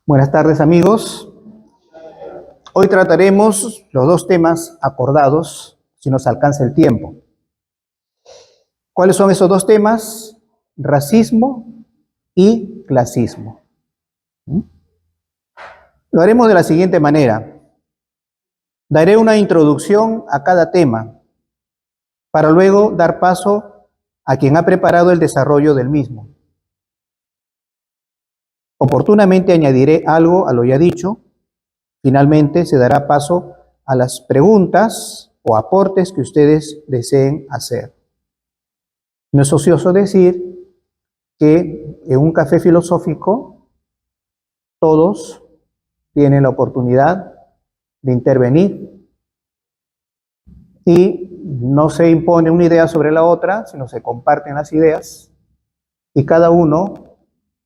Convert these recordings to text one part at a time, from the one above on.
Buenas tardes, amigos. Hoy trataremos los dos temas acordados, si nos alcanza el tiempo. ¿Cuáles son esos dos temas? Racismo y clasismo. Lo haremos de la siguiente manera. Daré una introducción a cada tema, para luego dar paso a quien ha preparado el desarrollo del mismo. Oportunamente añadiré algo a lo ya dicho. Finalmente se dará paso a las preguntas o aportes que ustedes deseen hacer. No es ocioso decir que en un café filosófico todos tienen la oportunidad de intervenir y no se impone una idea sobre la otra, sino se comparten las ideas y cada uno,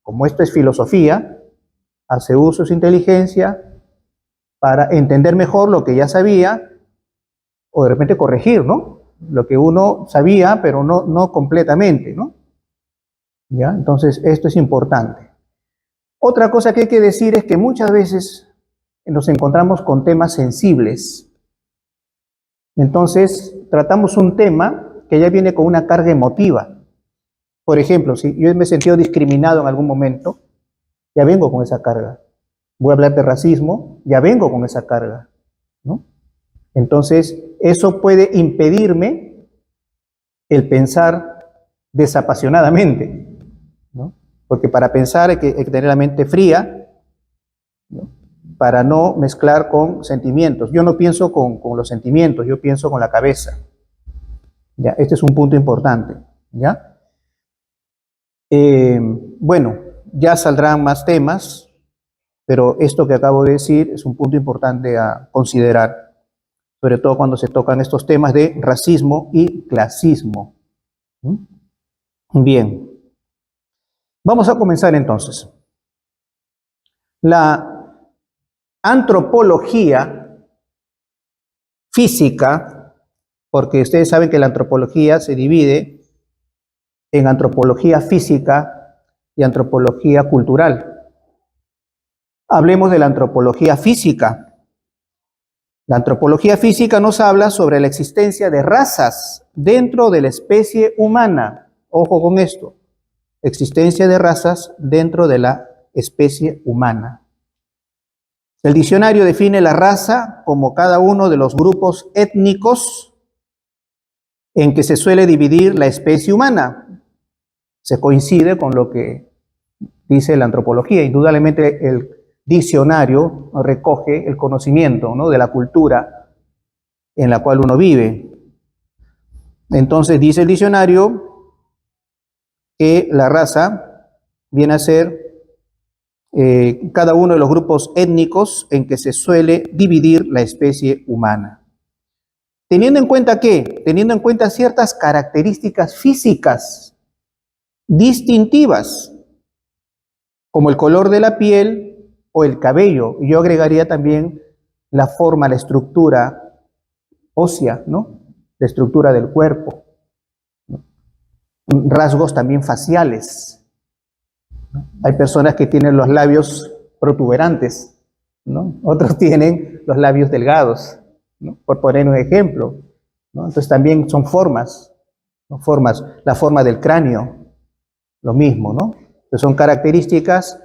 como esto es filosofía, hace uso de su inteligencia para entender mejor lo que ya sabía o de repente corregir, ¿no? Lo que uno sabía, pero no completamente, ¿no? ¿Ya? Entonces, esto es importante. Otra cosa que hay que decir es que muchas veces nos encontramos con temas sensibles. Entonces, tratamos un tema que ya viene con una carga emotiva. Por ejemplo, si yo me he sentido discriminado en algún momento, ya vengo con esa carga. Voy a hablar de racismo, ya vengo con esa carga, ¿no? Entonces, eso puede impedirme el pensar desapasionadamente, ¿no? Porque para pensar hay que tener la mente fría, ¿no? Para no mezclar con sentimientos. Yo no pienso con los sentimientos, yo pienso con la cabeza. ¿Ya? Este es un punto importante, ¿ya? Bueno, ya saldrán más temas, pero esto que acabo de decir es un punto importante a considerar, sobre todo cuando se tocan estos temas de racismo y clasismo. Bien, vamos a comenzar entonces. La antropología física, porque ustedes saben que la antropología se divide en antropología física y antropología cultural. Hablemos de la antropología física. La antropología física nos habla sobre la existencia de razas dentro de la especie humana. Ojo con esto, existencia de razas dentro de la especie humana. El diccionario define la raza como cada uno de los grupos étnicos en que se suele dividir la especie humana. Se coincide con lo que dice la antropología. Indudablemente el diccionario recoge el conocimiento, ¿no?, de la cultura en la cual uno vive. Entonces dice el diccionario que la raza viene a ser cada uno de los grupos étnicos en que se suele dividir la especie humana. Teniendo en cuenta ¿qué? Teniendo en cuenta ciertas características físicas distintivas, como el color de la piel o el cabello. Yo agregaría también la forma, la estructura ósea, ¿no?, la estructura del cuerpo, ¿no?, rasgos también faciales, ¿no? Hay personas que tienen los labios protuberantes, ¿no? Otros tienen los labios delgados, ¿no?, por poner un ejemplo, ¿no? Entonces también son formas, ¿no?, formas, la forma del cráneo, lo mismo, ¿no? Entonces son características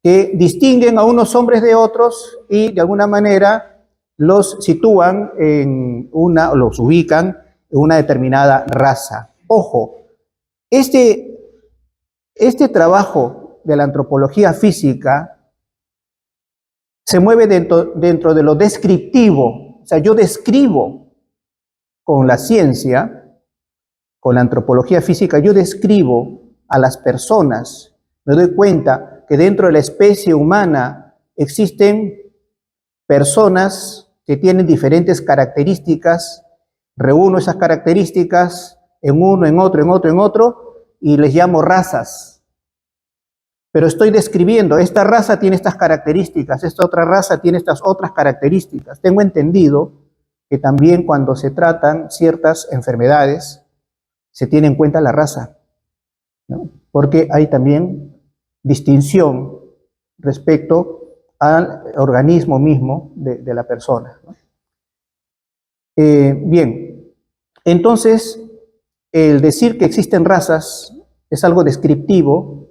que distinguen a unos hombres de otros y de alguna manera los sitúan en una, o los ubican en una determinada raza. Ojo, este trabajo de la antropología física se mueve dentro de lo descriptivo. O sea, yo describo con la ciencia, con la antropología física, yo describo a las personas. Me doy cuenta que dentro de la especie humana existen personas que tienen diferentes características, reúno esas características en uno, en otro, en otro, en otro, y les llamo razas. Pero estoy describiendo, esta raza tiene estas características, esta otra raza tiene estas otras características. Tengo entendido que también cuando se tratan ciertas enfermedades, se tiene en cuenta la raza, ¿no?, porque hay también distinción respecto al organismo mismo de la persona, ¿no? Bien, entonces, el decir que existen razas es algo descriptivo,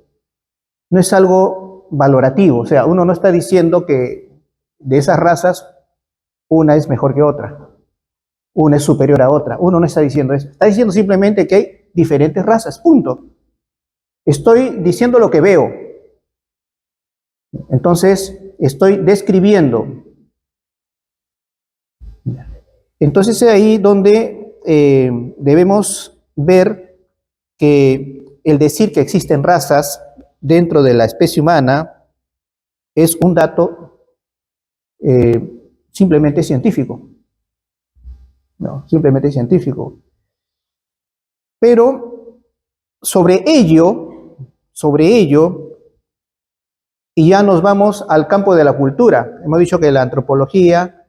no es algo valorativo. O sea, uno no está diciendo que de esas razas una es mejor que otra, una es superior a otra. Uno no está diciendo eso. Está diciendo simplemente que hay diferentes razas, punto. Estoy diciendo lo que veo. Entonces, estoy describiendo. Entonces es ahí donde debemos ver que el decir que existen razas dentro de la especie humana es un dato simplemente científico. No, simplemente científico. Pero sobre ello, y ya nos vamos al campo de la cultura. Hemos dicho que la antropología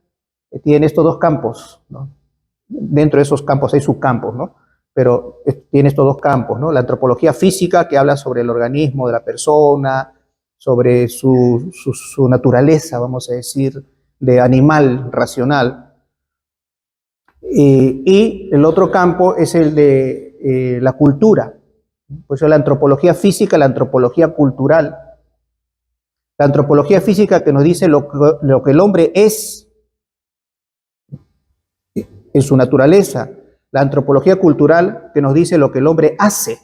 tiene estos dos campos, ¿no? Dentro de esos campos hay subcampos, ¿no? Pero tiene estos dos campos, ¿no? La antropología física, que habla sobre el organismo de la persona, sobre su naturaleza, vamos a decir, de animal racional. Y el otro campo es el de la cultura. Por eso la antropología física, la antropología cultural. La antropología física que nos dice lo que el hombre es en su naturaleza. La antropología cultural que nos dice lo que el hombre hace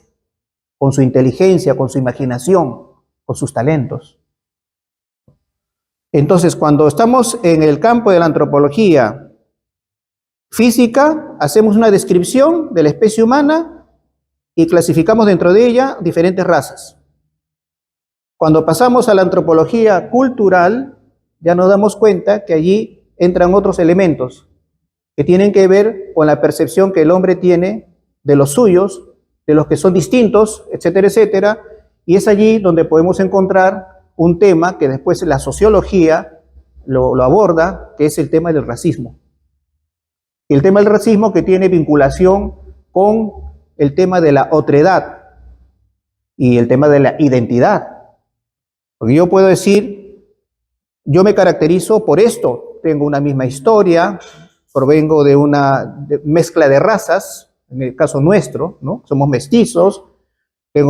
con su inteligencia, con su imaginación, con sus talentos. Entonces, cuando estamos en el campo de la antropología física, hacemos una descripción de la especie humana y clasificamos dentro de ella diferentes razas. Cuando pasamos a la antropología cultural, ya nos damos cuenta que allí entran otros elementos que tienen que ver con la percepción que el hombre tiene de los suyos, de los que son distintos, etcétera, etcétera, y es allí donde podemos encontrar un tema que después la sociología lo aborda, que es el tema del racismo. El tema del racismo que tiene vinculación con el tema de la otredad y el tema de la identidad. Porque yo puedo decir, yo me caracterizo por esto, tengo una misma historia, provengo de una mezcla de razas, en el caso nuestro, ¿no? Somos mestizos, he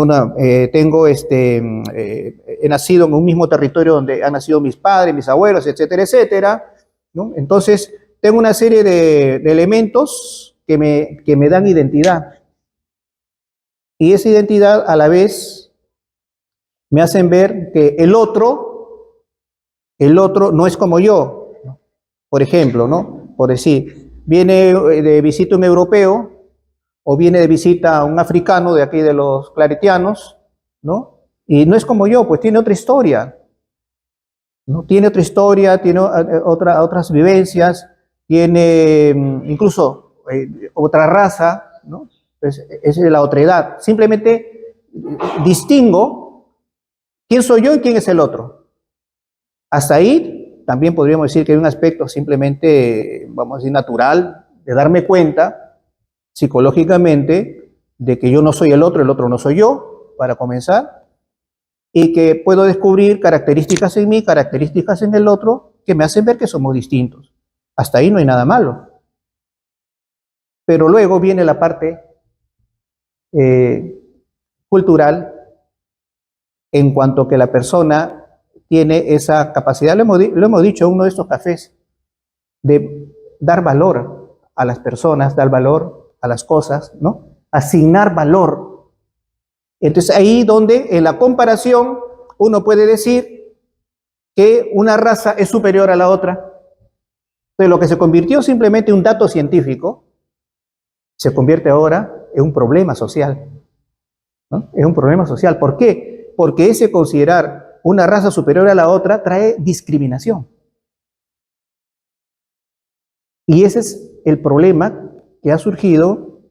nacido en un mismo territorio donde han nacido mis padres, mis abuelos, etcétera, etcétera, ¿no? Entonces, tengo una serie de elementos que me dan identidad. Y esa identidad a la vez me hacen ver que el otro no es como yo. Por ejemplo, ¿no? Por decir, viene de visita un europeo o viene de visita un africano de aquí de los claretianos, ¿no? Y no es como yo, pues tiene otra historia, ¿no? Tiene otra historia, tiene otras vivencias, tiene incluso otra raza, ¿no? Esa es la otredad. Simplemente distingo quién soy yo y quién es el otro. Hasta ahí también podríamos decir que hay un aspecto simplemente, vamos a decir, natural, de darme cuenta psicológicamente de que yo no soy el otro no soy yo, para comenzar, y que puedo descubrir características en mí, características en el otro, que me hacen ver que somos distintos. Hasta ahí no hay nada malo. Pero luego viene la parte cultural, en cuanto que la persona tiene esa capacidad, lo hemos dicho en uno de estos cafés, de dar valor a las personas, dar valor a las cosas, ¿no? Asignar valor. Entonces ahí donde en la comparación uno puede decir que una raza es superior a la otra. Entonces lo que se convirtió simplemente en un dato científico, se convierte ahora en un problema social, ¿no? Es un problema social. ¿Por qué? Porque ese considerar una raza superior a la otra trae discriminación. Y ese es el problema que ha surgido,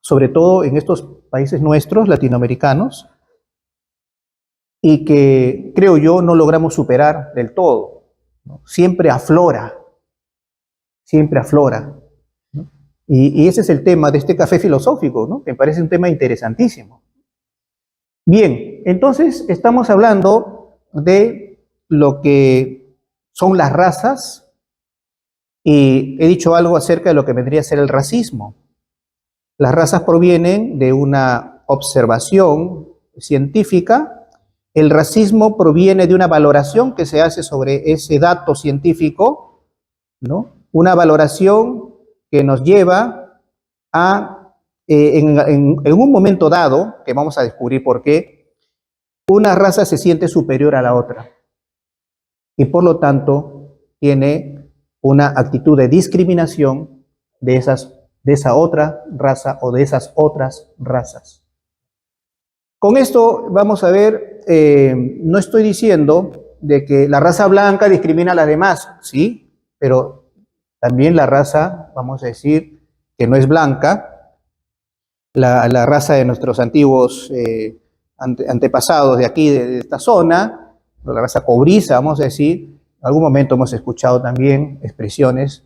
sobre todo en estos países nuestros, latinoamericanos, y que creo yo no logramos superar del todo, ¿no? Siempre aflora, ¿no? Y ese es el tema de este café filosófico, ¿no? Que me parece un tema interesantísimo. Bien, entonces estamos hablando de lo que son las razas, y he dicho algo acerca de lo que vendría a ser el racismo. Las razas provienen de una observación científica, el racismo proviene de una valoración que se hace sobre ese dato científico, ¿no? Una valoración que nos lleva a, en un momento dado, que vamos a descubrir por qué, una raza se siente superior a la otra y por lo tanto tiene una actitud de discriminación de esa otra raza o de esas otras razas. Con esto vamos a ver, no estoy diciendo de que la raza blanca discrimina a las demás, sí, pero también la raza, vamos a decir, que no es blanca, la raza de nuestros antiguos antepasados de aquí, de esta zona, la raza cobriza, vamos a decir, en algún momento hemos escuchado también expresiones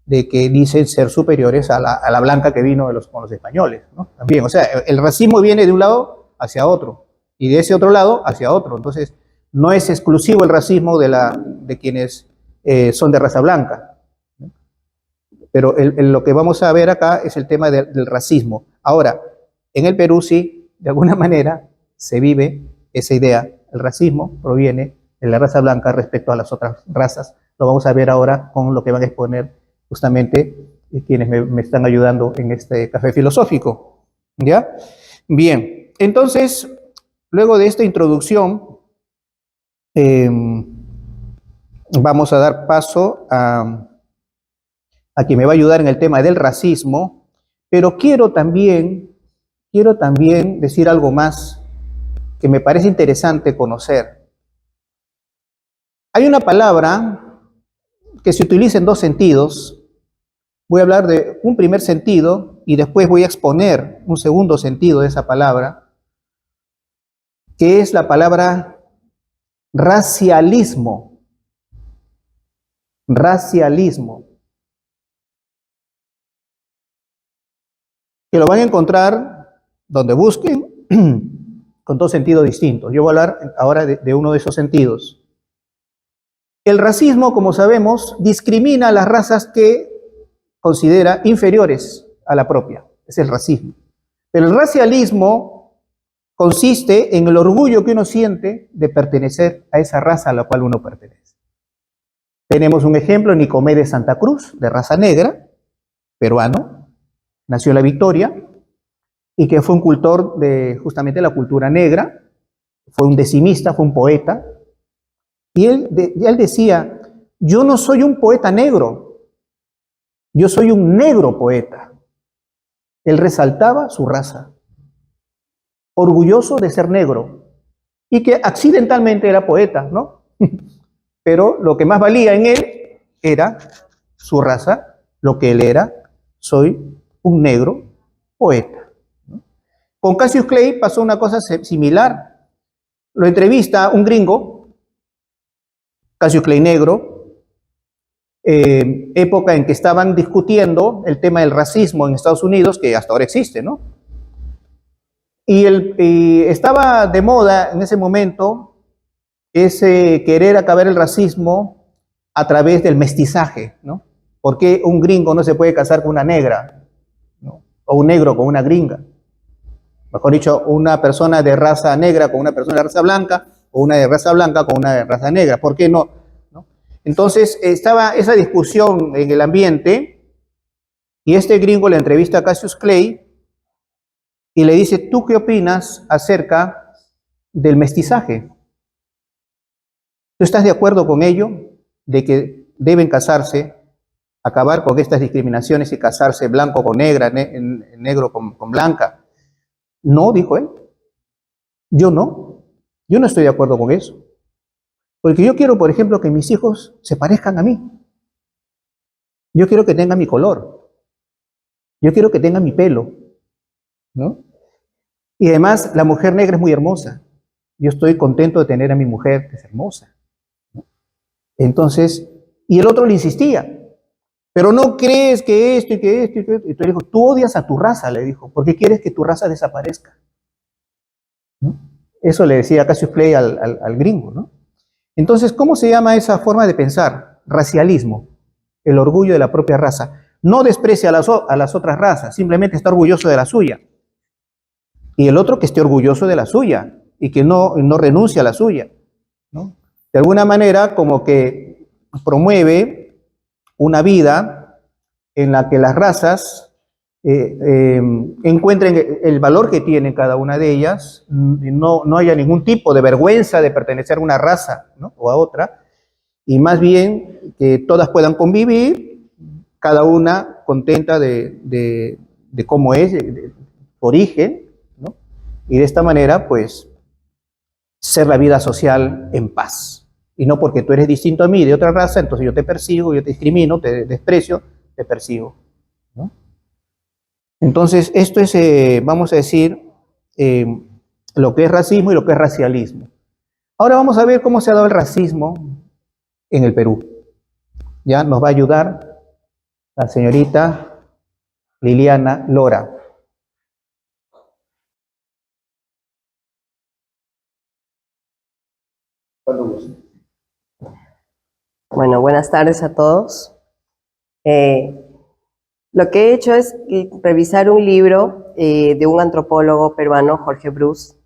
de que dicen ser superiores a la blanca que vino con los españoles, ¿no? También, o sea, el racismo viene de un lado hacia otro, y de ese otro lado hacia otro. Entonces, no es exclusivo el racismo de quienes son de raza blanca. Pero lo que vamos a ver acá es el tema del racismo. Ahora, en el Perú sí, de alguna manera, se vive esa idea. El racismo proviene de la raza blanca respecto a las otras razas. Lo vamos a ver ahora con lo que van a exponer justamente quienes me están ayudando en este café filosófico. ¿Ya? Bien, entonces, luego de esta introducción, vamos a dar paso a quien me va a ayudar en el tema del racismo, pero quiero también decir algo más que me parece interesante conocer. Hay una palabra que se utiliza en dos sentidos. Voy a hablar de un primer sentido y después voy a exponer un segundo sentido de esa palabra, que es la palabra racialismo. Racialismo. Que lo van a encontrar donde busquen, con dos sentidos distintos. Yo voy a hablar ahora de uno de esos sentidos. El racismo, como sabemos, discrimina a las razas que considera inferiores a la propia. Es el racismo. Pero el racialismo consiste en el orgullo que uno siente de pertenecer a esa raza a la cual uno pertenece. Tenemos un ejemplo, Nicomé de Santa Cruz, de raza negra, peruano, nació en La Victoria, y que fue un cultor de justamente la cultura negra, fue un decimista, fue un poeta, y él decía, yo no soy un poeta negro, yo soy un negro poeta. Él resaltaba su raza, orgulloso de ser negro, y que accidentalmente era poeta, ¿no? Pero lo que más valía en él era su raza, lo que él era, soy un negro poeta. Con Cassius Clay pasó una cosa similar. Lo entrevista un gringo, Cassius Clay negro, época en que estaban discutiendo el tema del racismo en Estados Unidos, que hasta ahora existe, ¿no? Y estaba de moda en ese momento ese querer acabar el racismo a través del mestizaje, ¿no? ¿Por qué un gringo no se puede casar con una negra, ¿no? O un negro con una gringa? Mejor dicho, una persona de raza negra con una persona de raza blanca, o una de raza blanca con una de raza negra. ¿Por qué no? ¿No? Entonces, estaba esa discusión en el ambiente, y este gringo le entrevista a Cassius Clay, y le dice, ¿tú qué opinas acerca del mestizaje? ¿Tú estás de acuerdo con ello? De que deben casarse, acabar con estas discriminaciones y casarse blanco con negra, negro con blanca. No, dijo él. Yo no estoy de acuerdo con eso. Porque yo quiero, por ejemplo, que mis hijos se parezcan a mí. Yo quiero que tengan mi color. Yo quiero que tengan mi pelo, ¿no? Y además, la mujer negra es muy hermosa. Yo estoy contento de tener a mi mujer, que es hermosa, ¿no? Entonces, y el otro le insistía, pero no crees que esto y que esto y que esto. Y tú le dijo, tú odias a tu raza, le dijo, porque quieres que tu raza desaparezca, ¿no? Eso le decía Cassius Clay al gringo, ¿no? Entonces, ¿cómo se llama esa forma de pensar? Racialismo, el orgullo de la propia raza. No desprecia a las otras razas, simplemente está orgulloso de la suya. Y el otro que esté orgulloso de la suya y que no renuncia a la suya, ¿no? De alguna manera, como que promueve una vida en la que las razas encuentren el valor que tiene cada una de ellas, no haya ningún tipo de vergüenza de pertenecer a una raza, ¿no?, o a otra, y más bien que todas puedan convivir, cada una contenta de cómo es, de su origen, ¿no? Y de esta manera, pues, ser la vida social en paz. Y no porque tú eres distinto a mí, de otra raza, entonces yo te persigo, yo te discrimino, te desprecio, te persigo, ¿no? Entonces, esto es, vamos a decir, lo que es racismo y lo que es racialismo. Ahora vamos a ver cómo se ha dado el racismo en el Perú. Ya nos va a ayudar la señorita Liliana Lora. Bueno, buenas tardes a todos. Lo que he hecho es revisar un libro de un antropólogo peruano, Jorge Brus.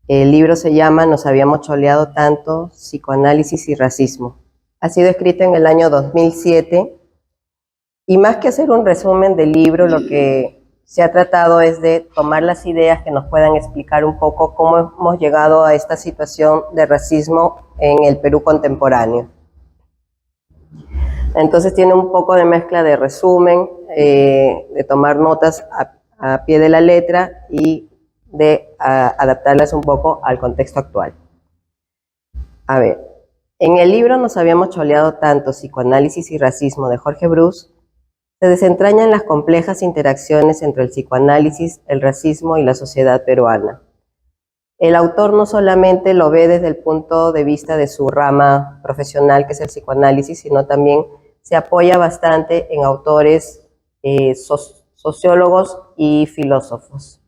El libro se llama Nos habíamos choleado tanto, psicoanálisis y racismo. Ha sido escrito en el año 2007 y más que hacer un resumen del libro, lo que se ha tratado es de tomar las ideas que nos puedan explicar un poco cómo hemos llegado a esta situación de racismo en el Perú contemporáneo. Entonces tiene un poco de mezcla de resumen, de tomar notas a pie de la letra y de adaptarlas un poco al contexto actual. A ver, en el libro Nos habíamos choleado tanto, psicoanálisis y racismo, de Jorge Brus, se desentrañan las complejas interacciones entre el psicoanálisis, el racismo y la sociedad peruana. El autor no solamente lo ve desde el punto de vista de su rama profesional, que es el psicoanálisis, sino también se apoya bastante en autores sociólogos y filósofos.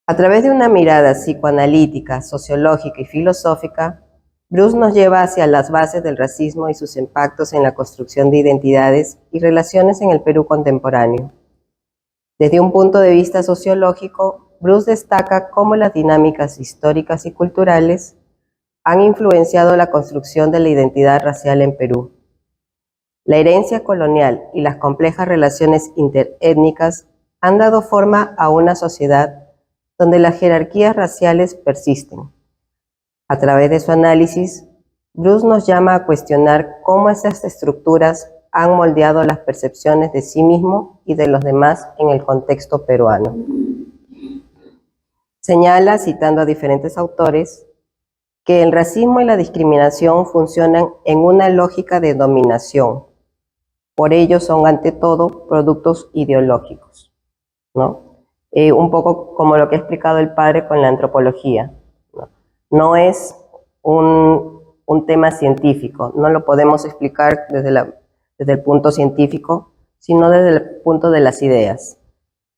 A través de una mirada psicoanalítica, sociológica y filosófica, Brus nos lleva hacia las bases del racismo y sus impactos en la construcción de identidades y relaciones en el Perú contemporáneo. Desde un punto de vista sociológico, Brus destaca cómo las dinámicas históricas y culturales han influenciado la construcción de la identidad racial en Perú. La herencia colonial y las complejas relaciones interétnicas han dado forma a una sociedad donde las jerarquías raciales persisten. A través de su análisis, Brus nos llama a cuestionar cómo esas estructuras han moldeado las percepciones de sí mismo y de los demás en el contexto peruano. Señala, citando a diferentes autores, que el racismo y la discriminación funcionan en una lógica de dominación. Por ello son ante todo productos ideológicos, ¿no? Un poco como lo que ha explicado el padre con la antropología, ¿no? No es un tema científico, no lo podemos explicar desde el punto científico, sino desde el punto de las ideas.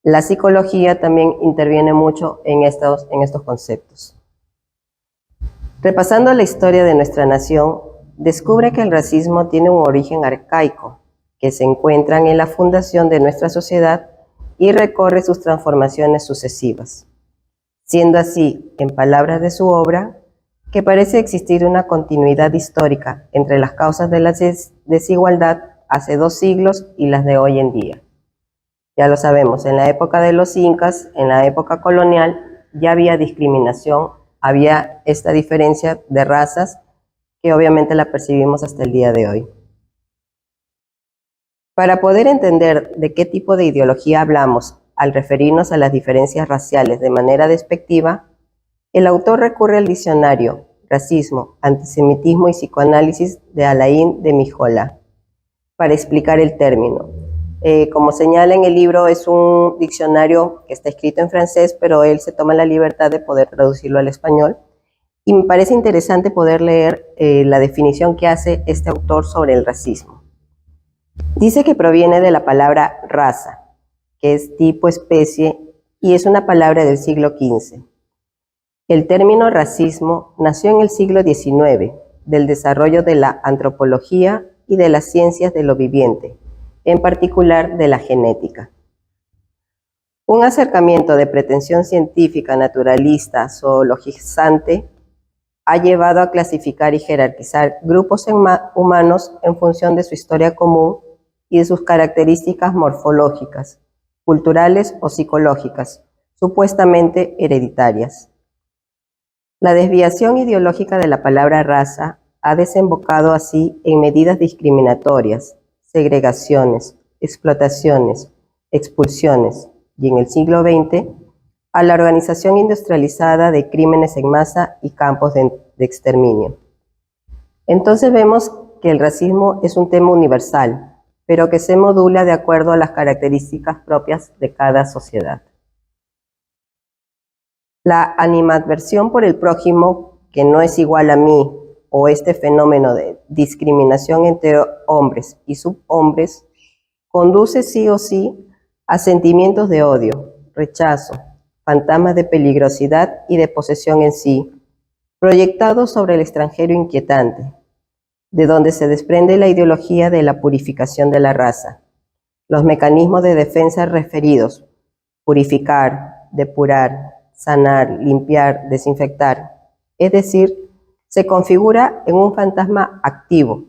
La psicología también interviene mucho en estos conceptos. Repasando la historia de nuestra nación, descubre que el racismo tiene un origen arcaico, que se encuentran en la fundación de nuestra sociedad y recorre sus transformaciones sucesivas, siendo así, en palabras de su obra, que parece existir una continuidad histórica entre las causas de la desigualdad hace 2 siglos y las de hoy en día. Ya lo sabemos, en la época de los incas, en la época colonial, ya había discriminación, había esta diferencia de razas que obviamente la percibimos hasta el día de hoy. Para poder entender de qué tipo de ideología hablamos al referirnos a las diferencias raciales de manera despectiva, el autor recurre al diccionario Racismo, Antisemitismo y Psicoanálisis de Alain de Mijola para explicar el término. Como señala en el libro, es un diccionario que está escrito en francés, pero él se toma la libertad de poder traducirlo al español. Y me parece interesante poder leer la definición que hace este autor sobre el racismo. Dice que proviene de la palabra raza, que es tipo, especie, y es una palabra del siglo XV. El término racismo nació en el siglo XIX del desarrollo de la antropología y de las ciencias de lo viviente, en particular de la genética. Un acercamiento de pretensión científica, naturalista, zoologizante, ha llevado a clasificar y jerarquizar grupos humanos en función de su historia común y de sus características morfológicas, culturales o psicológicas, supuestamente hereditarias. La desviación ideológica de la palabra raza ha desembocado así en medidas discriminatorias, segregaciones, explotaciones, expulsiones y en el siglo XX a la organización industrializada de crímenes en masa y campos de exterminio. Entonces vemos que el racismo es un tema universal, pero que se modula de acuerdo a las características propias de cada sociedad. La animadversión por el prójimo, que no es igual a mí, o este fenómeno de discriminación entre hombres y subhombres, conduce sí o sí a sentimientos de odio, rechazo, fantasmas de peligrosidad y de posesión en sí, proyectados sobre el extranjero inquietante, de donde se desprende la ideología de la purificación de la raza. Los mecanismos de defensa referidos, purificar, depurar, sanar, limpiar, desinfectar, es decir, se configura en un fantasma activo,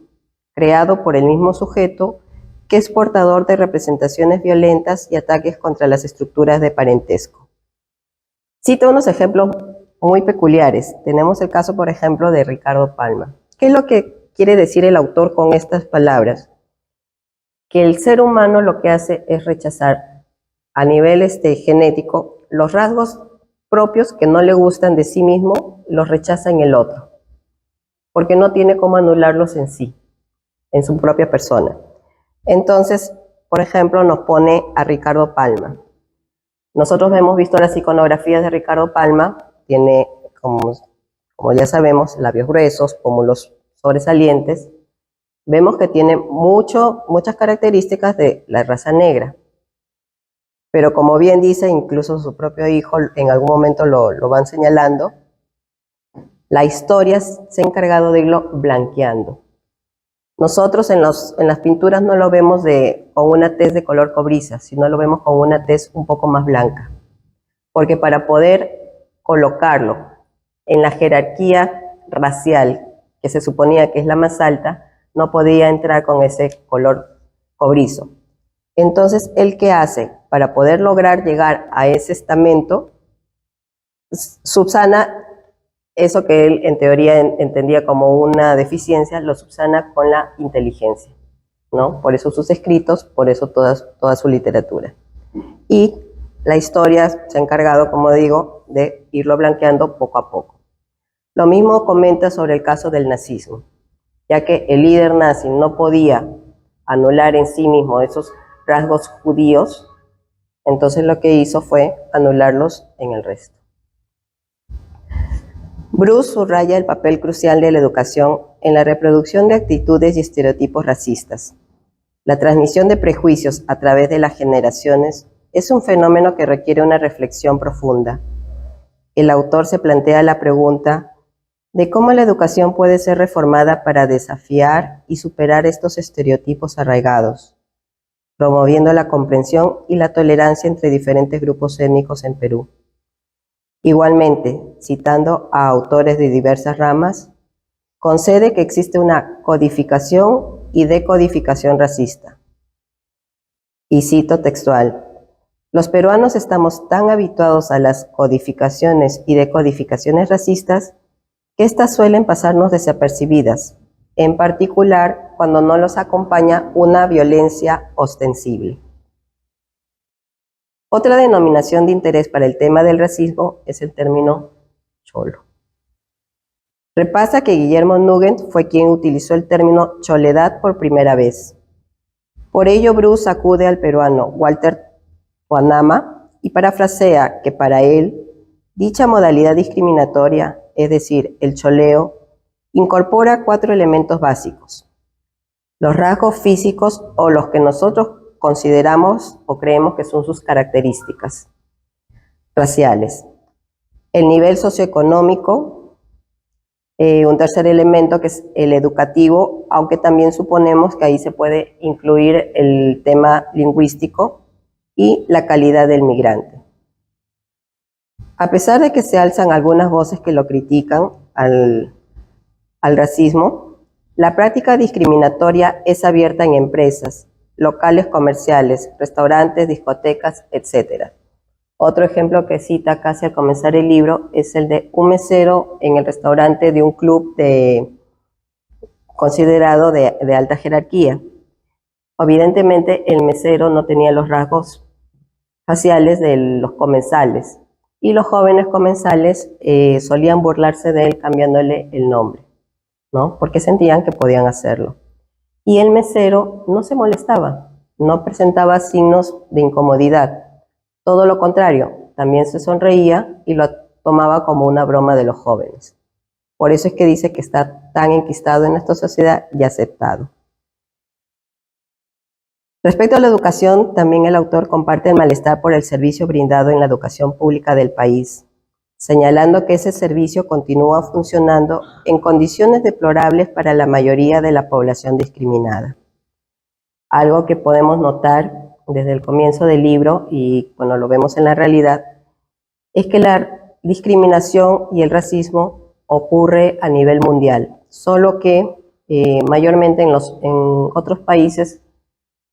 creado por el mismo sujeto, que es portador de representaciones violentas y ataques contra las estructuras de parentesco. Cito unos ejemplos muy peculiares. Tenemos el caso, por ejemplo, de Ricardo Palma. ¿Qué es lo que quiere decir el autor con estas palabras? Que el ser humano lo que hace es rechazar a nivel genético los rasgos propios que no le gustan de sí mismo, los rechaza en el otro, porque no tiene cómo anularlos en sí, en su propia persona. Entonces, por ejemplo, nos pone a Ricardo Palma. Nosotros hemos visto las iconografías de Ricardo Palma, tiene, como ya sabemos, labios gruesos, pómulos sobresalientes. Vemos que tiene muchas características de la raza negra. Pero como bien dice, incluso su propio hijo en algún momento lo van señalando, la historia se ha encargado de irlo blanqueando. Nosotros en las pinturas no lo vemos con una tez de color cobriza, sino lo vemos con una tez un poco más blanca. Porque para poder colocarlo en la jerarquía racial, que se suponía que es la más alta, no podía entrar con ese color cobrizo. Entonces, ¿él qué hace? Para poder lograr llegar a ese estamento, subsana eso que él en teoría entendía como una deficiencia, lo subsana con la inteligencia, ¿no? Por eso sus escritos, por eso toda su literatura. Y la historia se ha encargado, como digo, de irlo blanqueando poco a poco. Lo mismo comenta sobre el caso del nazismo, ya que el líder nazi no podía anular en sí mismo esos rasgos judíos, entonces lo que hizo fue anularlos en el resto. Bruce subraya el papel crucial de la educación en la reproducción de actitudes y estereotipos racistas. La transmisión de prejuicios a través de las generaciones es un fenómeno que requiere una reflexión profunda. El autor se plantea la pregunta de cómo la educación puede ser reformada para desafiar y superar estos estereotipos arraigados, promoviendo la comprensión y la tolerancia entre diferentes grupos étnicos en Perú. Igualmente, citando a autores de diversas ramas, concede que existe una codificación y decodificación racista. Y cito textual: los peruanos estamos tan habituados a las codificaciones y decodificaciones racistas que éstas suelen pasarnos desapercibidas, en particular cuando no los acompaña una violencia ostensible. Otra denominación de interés para el tema del racismo es el término cholo. Repasa que Guillermo Nugent fue quien utilizó el término choledad por primera vez. Por ello, Bruce acude al peruano Walter Tuanama y parafrasea que para él dicha modalidad discriminatoria, es decir, el choleo, incorpora 4 elementos básicos: los rasgos físicos o los que nosotros consideramos o creemos que son sus características raciales, el nivel socioeconómico, Un tercer elemento que es el educativo, aunque también suponemos que ahí se puede incluir el tema lingüístico y la calidad del migrante. A pesar de que se alzan algunas voces que lo critican al racismo, la práctica discriminatoria es abierta en empresas, locales comerciales, restaurantes, discotecas, etc. Otro ejemplo que cita casi al comenzar el libro es el de un mesero en el restaurante de un club considerado de alta jerarquía. Evidentemente, el mesero no tenía los rasgos faciales de los comensales y los jóvenes comensales solían burlarse de él cambiándole el nombre, ¿no? Porque sentían que podían hacerlo. Y el mesero no se molestaba, no presentaba signos de incomodidad. Todo lo contrario, también se sonreía y lo tomaba como una broma de los jóvenes. Por eso es que dice que está tan enquistado en nuestra sociedad y aceptado. Respecto a la educación, también el autor comparte el malestar por el servicio brindado en la educación pública del país, señalando que ese servicio continúa funcionando en condiciones deplorables para la mayoría de la población discriminada. Algo que podemos notar desde el comienzo del libro y cuando lo vemos en la realidad, es que la discriminación y el racismo ocurre a nivel mundial, solo que mayormente en otros países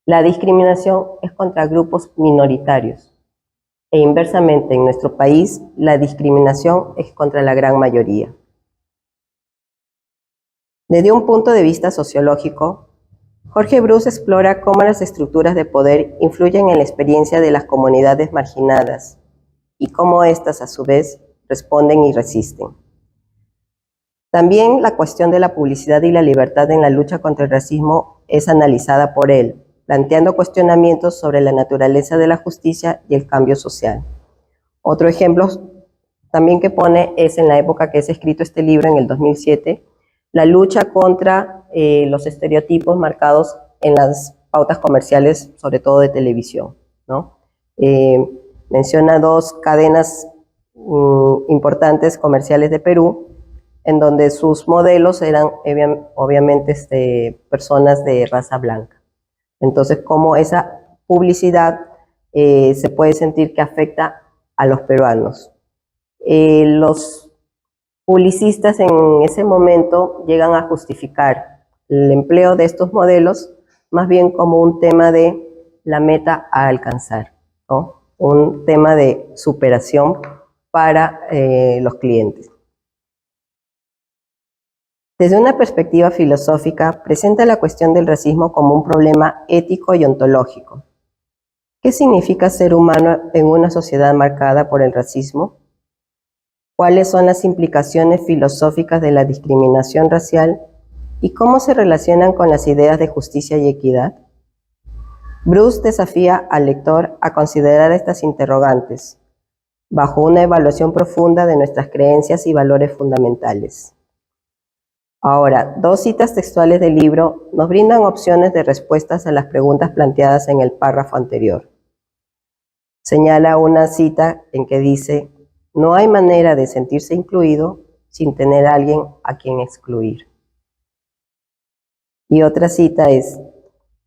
la discriminación es contra grupos minoritarios e inversamente en nuestro país la discriminación es contra la gran mayoría. Desde un punto de vista sociológico, Jorge Bruce explora cómo las estructuras de poder influyen en la experiencia de las comunidades marginadas y cómo éstas, a su vez, responden y resisten. También la cuestión de la publicidad y la libertad en la lucha contra el racismo es analizada por él, planteando cuestionamientos sobre la naturaleza de la justicia y el cambio social. Otro ejemplo también que pone es en la época que es escrito este libro, en el 2007, la lucha contra los estereotipos marcados en las pautas comerciales, sobre todo de televisión, ¿no? Menciona dos cadenas importantes comerciales de Perú, en donde sus modelos eran obviamente personas de raza blanca. Entonces, cómo esa publicidad se puede sentir que afecta a los peruanos. Los publicistas en ese momento llegan a justificar el empleo de estos modelos más bien como un tema de la meta a alcanzar, ¿no? Un tema de superación para los clientes. Desde una perspectiva filosófica, presenta la cuestión del racismo como un problema ético y ontológico. ¿Qué significa ser humano en una sociedad marcada por el racismo? ¿Cuáles son las implicaciones filosóficas de la discriminación racial y cómo se relacionan con las ideas de justicia y equidad? Bruce desafía al lector a considerar estas interrogantes bajo una evaluación profunda de nuestras creencias y valores fundamentales. Ahora, dos citas textuales del libro nos brindan opciones de respuestas a las preguntas planteadas en el párrafo anterior. Señala una cita en que dice: no hay manera de sentirse incluido sin tener a alguien a quien excluir. Y otra cita es: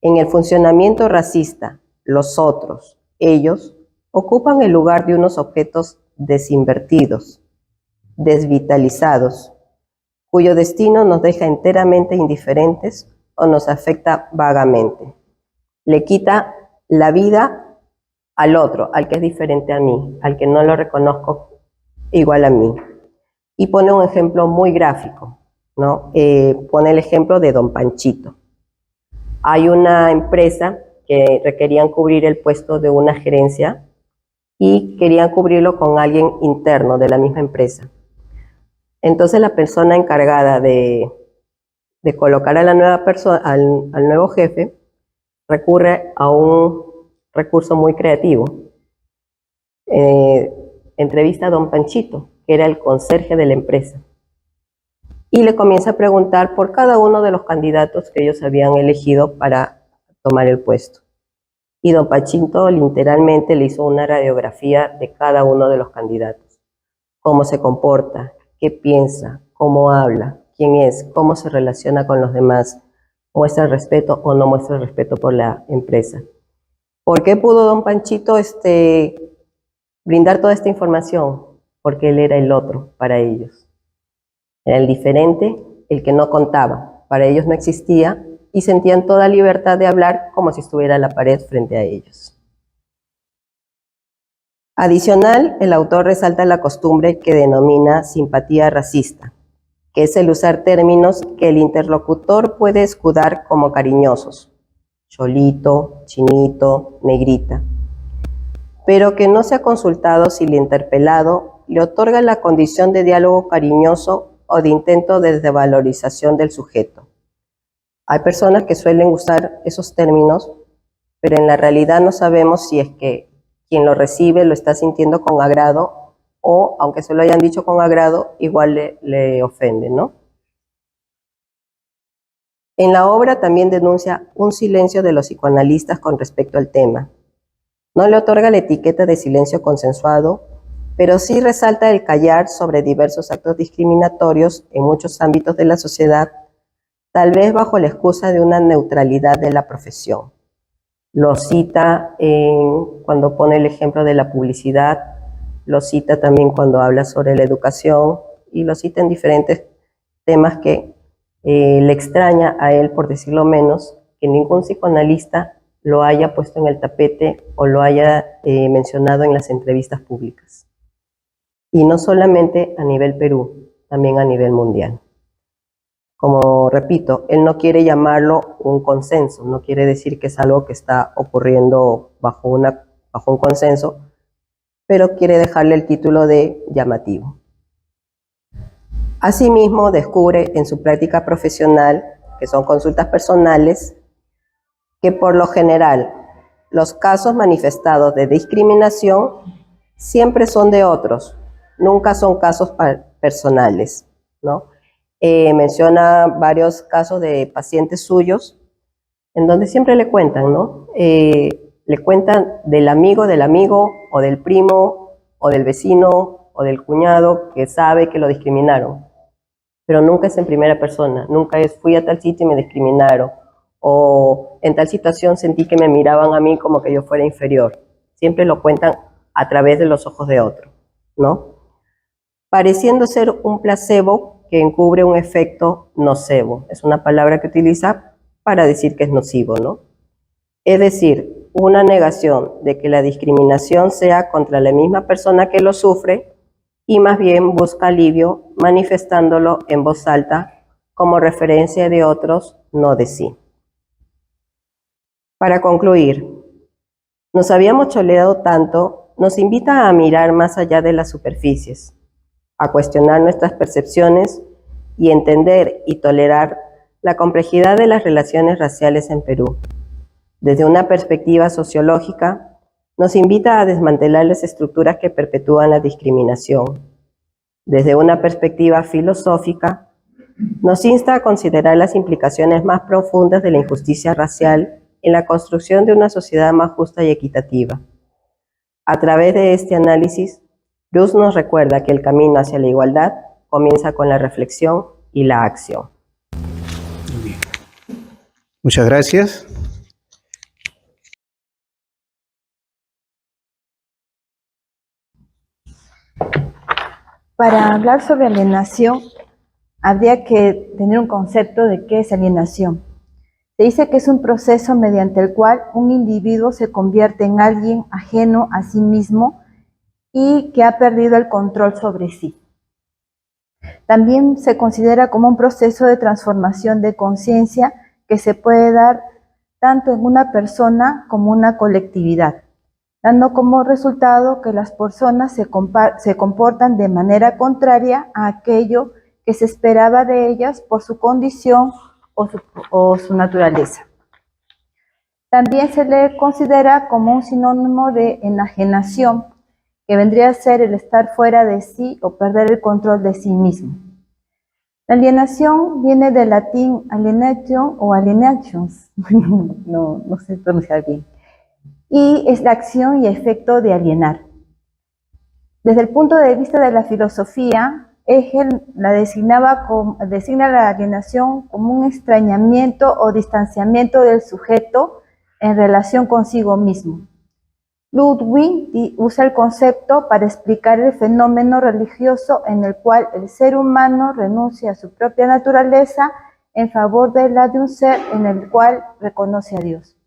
en el funcionamiento racista, los otros, ellos, ocupan el lugar de unos objetos desinvertidos, desvitalizados, cuyo destino nos deja enteramente indiferentes o nos afecta vagamente. Le quita la vida al otro, al que es diferente a mí, al que no lo reconozco igual a mí. Y pone un ejemplo muy gráfico, ¿no? Pone el ejemplo de Don Panchito. Hay una empresa que requerían cubrir el puesto de una gerencia y querían cubrirlo con alguien interno de la misma empresa. Entonces la persona encargada de colocar a la nueva persona, al nuevo jefe, recurre a un recurso muy creativo. Entrevista a Don Panchito, que era el conserje de la empresa, y le comienza a preguntar por cada uno de los candidatos que ellos habían elegido para tomar el puesto. Y Don Panchito literalmente le hizo una radiografía de cada uno de los candidatos. Cómo se comporta, qué piensa, cómo habla, quién es, cómo se relaciona con los demás, muestra respeto o no muestra respeto por la empresa. ¿Por qué pudo don Panchito brindar toda esta información? Porque él era el otro para ellos. Era el diferente, el que no contaba. Para ellos no existía y sentían toda libertad de hablar como si estuviera la pared frente a ellos. Adicional, el autor resalta la costumbre que denomina simpatía racista, que es el usar términos que el interlocutor puede escudar como cariñosos, cholito, chinito, negrita, pero que no se ha consultado si el interpelado le otorga la condición de diálogo cariñoso o de intento de desvalorización del sujeto. Hay personas que suelen usar esos términos, pero en la realidad no sabemos si es que quien lo recibe lo está sintiendo con agrado o, aunque se lo hayan dicho con agrado, igual le ofende, ¿no? En la obra también denuncia un silencio de los psicoanalistas con respecto al tema. No le otorga la etiqueta de silencio consensuado, pero sí resalta el callar sobre diversos actos discriminatorios en muchos ámbitos de la sociedad, tal vez bajo la excusa de una neutralidad de la profesión. Lo cita cuando pone el ejemplo de la publicidad, lo cita también cuando habla sobre la educación y lo cita en diferentes temas que le extraña a él, por decirlo menos, que ningún psicoanalista lo haya puesto en el tapete o lo haya mencionado en las entrevistas públicas. Y no solamente a nivel Perú, también a nivel mundial. Como repito, él no quiere llamarlo un consenso, no quiere decir que es algo que está ocurriendo bajo un consenso, pero quiere dejarle el título de llamativo. Asimismo, descubre en su práctica profesional, que son consultas personales, que por lo general los casos manifestados de discriminación siempre son de otros, nunca son casos personales, ¿no? Menciona varios casos de pacientes suyos en donde siempre le cuentan, ¿no? Le cuentan del amigo o del primo o del vecino o del cuñado que sabe que lo discriminaron, pero nunca es en primera persona, nunca es fui a tal sitio y me discriminaron o en tal situación sentí que me miraban a mí como que yo fuera inferior. Siempre lo cuentan a través de los ojos de otro, ¿no? Pareciendo ser un placebo que encubre un efecto nocebo. Es una palabra que utiliza para decir que es nocivo, ¿no? Es decir, una negación de que la discriminación sea contra la misma persona que lo sufre y más bien busca alivio manifestándolo en voz alta como referencia de otros, no de sí. Para concluir, nos habíamos choleado tanto, nos invita a mirar más allá de las superficies, a cuestionar nuestras percepciones y entender y tolerar la complejidad de las relaciones raciales en Perú. Desde una perspectiva sociológica, nos invita a desmantelar las estructuras que perpetúan la discriminación. Desde una perspectiva filosófica, nos insta a considerar las implicaciones más profundas de la injusticia racial en la construcción de una sociedad más justa y equitativa. A través de este análisis, Bruce nos recuerda que el camino hacia la igualdad comienza con la reflexión y la acción. Muchas gracias. Para hablar sobre alienación, habría que tener un concepto de qué es alienación. Se dice que es un proceso mediante el cual un individuo se convierte en alguien ajeno a sí mismo y que ha perdido el control sobre sí. También se considera como un proceso de transformación de conciencia que se puede dar tanto en una persona como una colectividad, dando como resultado que las personas se comportan de manera contraria a aquello que se esperaba de ellas por su condición o su naturaleza. También se le considera como un sinónimo de enajenación, que vendría a ser el estar fuera de sí o perder el control de sí mismo. La alienación viene del latín alienation o alienations, no sé pronunciar bien, y es la acción y efecto de alienar. Desde el punto de vista de la filosofía, Hegel designa la alienación como un extrañamiento o distanciamiento del sujeto en relación consigo mismo. Ludwig usa el concepto para explicar el fenómeno religioso en el cual el ser humano renuncia a su propia naturaleza en favor de la de un ser en el cual reconoce a Dios.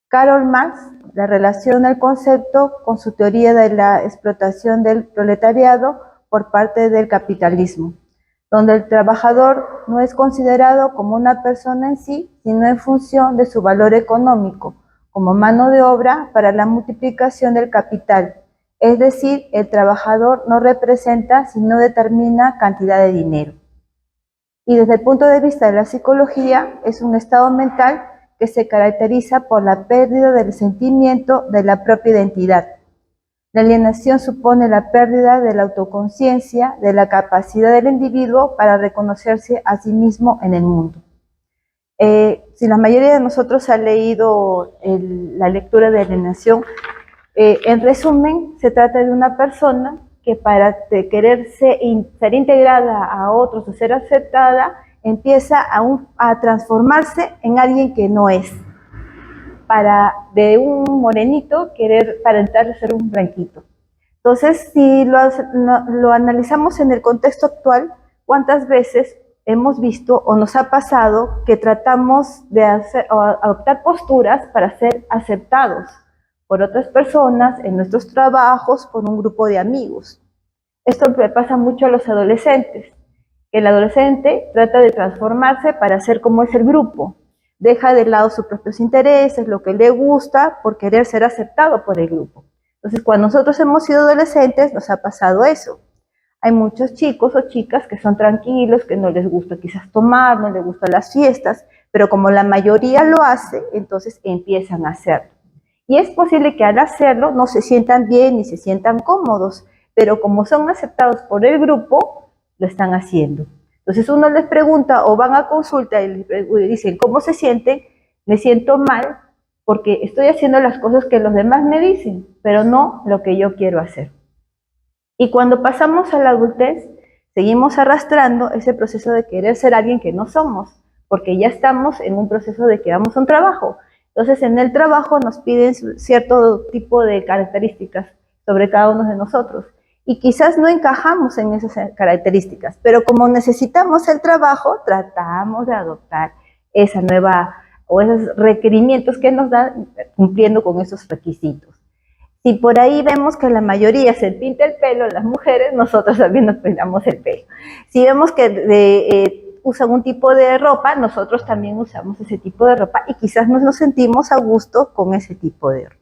Karl Marx la relaciona el concepto con su teoría de la explotación del proletariado por parte del capitalismo, donde el trabajador no es considerado como una persona en sí, sino en función de su valor económico, como mano de obra para la multiplicación del capital. Es decir, el trabajador no representa, sino determina cantidad de dinero. Y desde el punto de vista de la psicología, es un estado mental que se caracteriza por la pérdida del sentimiento de la propia identidad. La alienación supone la pérdida de la autoconciencia, de la capacidad del individuo para reconocerse a sí mismo en el mundo. Si la mayoría de nosotros ha leído la lectura de alienación, en resumen, se trata de una persona que para querer ser integrada a otros o ser aceptada, empieza a transformarse en alguien que no es. De un morenito querer aparentar ser un blanquito. Entonces, si lo analizamos en el contexto actual, ¿cuántas veces hemos visto o nos ha pasado que tratamos de adoptar posturas para ser aceptados por otras personas en nuestros trabajos, por un grupo de amigos? Esto le pasa mucho a los adolescentes. El adolescente trata de transformarse para ser como es el grupo. Deja de lado sus propios intereses, lo que le gusta, por querer ser aceptado por el grupo. Entonces, cuando nosotros hemos sido adolescentes, nos ha pasado eso. Hay muchos chicos o chicas que son tranquilos, que no les gusta quizás tomar, no les gustan las fiestas, pero como la mayoría lo hace, entonces empiezan a hacerlo. Y es posible que al hacerlo no se sientan bien ni se sientan cómodos, pero como son aceptados por el grupo, lo están haciendo. Entonces uno les pregunta o van a consulta y les dicen ¿cómo se sienten? Me siento mal porque estoy haciendo las cosas que los demás me dicen, pero no lo que yo quiero hacer. Y cuando pasamos a la adultez, seguimos arrastrando ese proceso de querer ser alguien que no somos, porque ya estamos en un proceso de que vamos a un trabajo. Entonces en el trabajo nos piden cierto tipo de características sobre cada uno de nosotros. Y quizás no encajamos en esas características, pero como necesitamos el trabajo, tratamos de adoptar esa nueva o esos requerimientos que nos dan cumpliendo con esos requisitos. Si por ahí vemos que la mayoría se pinta el pelo, las mujeres, nosotros también nos pintamos el pelo. Si vemos que usan un tipo de ropa, nosotros también usamos ese tipo de ropa y quizás no nos sentimos a gusto con ese tipo de ropa.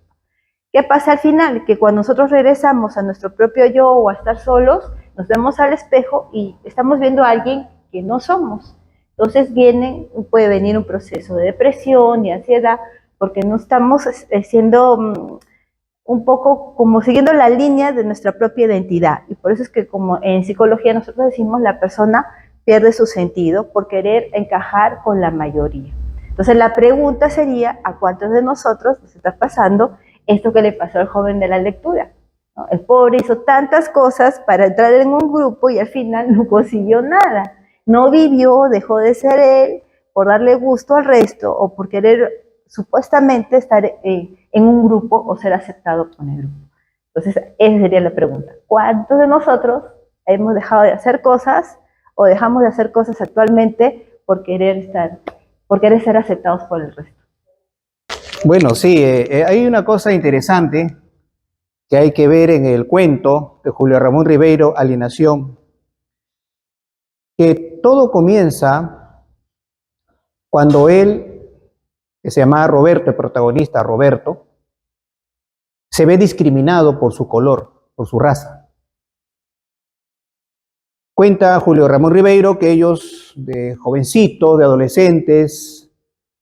¿Qué pasa al final? Que cuando nosotros regresamos a nuestro propio yo o a estar solos, nos vemos al espejo y estamos viendo a alguien que no somos. Entonces puede venir un proceso de depresión y ansiedad porque no estamos siendo un poco como siguiendo la línea de nuestra propia identidad. Y por eso es que como en psicología nosotros decimos la persona pierde su sentido por querer encajar con la mayoría. Entonces la pregunta sería, ¿a cuántos de nosotros nos está pasando esto que le pasó al joven de la lectura? ¿No? El pobre hizo tantas cosas para entrar en un grupo y al final no consiguió nada. No vivió, dejó de ser él por darle gusto al resto o por querer supuestamente estar en un grupo o ser aceptado por el grupo. Entonces, esa sería la pregunta. ¿Cuántos de nosotros hemos dejado de hacer cosas o dejamos de hacer cosas actualmente por querer ser aceptados por el resto? Bueno, sí, hay una cosa interesante que hay que ver en el cuento de Julio Ramón Ribeiro, Alienación, que todo comienza cuando él, que se llamaba Roberto, el protagonista Roberto, se ve discriminado por su color, por su raza. Cuenta Julio Ramón Ribeiro que ellos, de jovencitos, de adolescentes,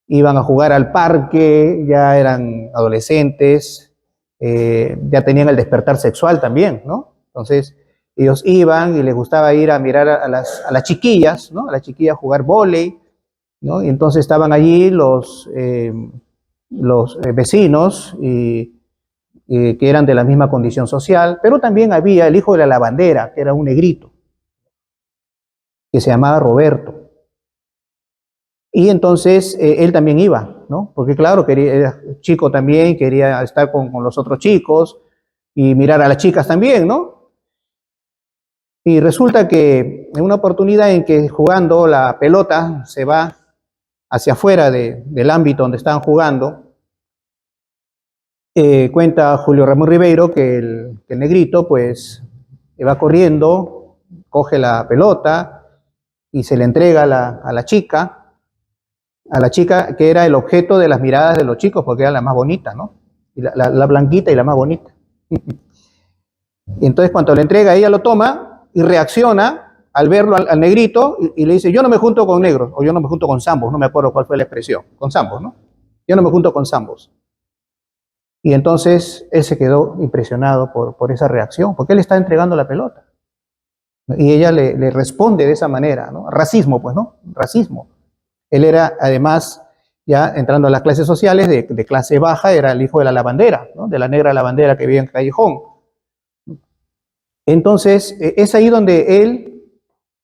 iban a jugar al parque, ya eran adolescentes, ya tenían el despertar sexual también, ¿no? Entonces, ellos iban y les gustaba ir a mirar a las chiquillas, ¿no? A las chiquillas jugar vóley, ¿no? Y entonces estaban allí los vecinos que eran de la misma condición social, pero también había el hijo de la lavandera, que era un negrito. que se llamaba Roberto. Y entonces él también iba, ¿no? Porque claro, era chico también, quería estar con los otros chicos y mirar a las chicas también, ¿no? Y resulta que en una oportunidad en que jugando la pelota se va hacia afuera del ámbito donde estaban jugando, cuenta Julio Ramón Ribeiro que el negrito pues va corriendo, coge la pelota y se le entrega a la chica que era el objeto de las miradas de los chicos, porque era la más bonita, ¿no? Y la blanquita y la más bonita. Y entonces cuando le entrega, ella lo toma y reacciona al verlo al negrito y le dice, yo no me junto con negros, o yo no me junto con zambos, no me acuerdo cuál fue la expresión, con zambos, ¿no? Yo no me junto con zambos. Y entonces él se quedó impresionado por esa reacción, porque él está entregando la pelota. Y ella le responde de esa manera, ¿no? Racismo, pues, ¿no? Racismo. Él era, además, ya entrando a las clases sociales, de clase baja, era el hijo de la lavandera, ¿no? De la negra lavandera que vivía en Callejón. Entonces, es ahí donde él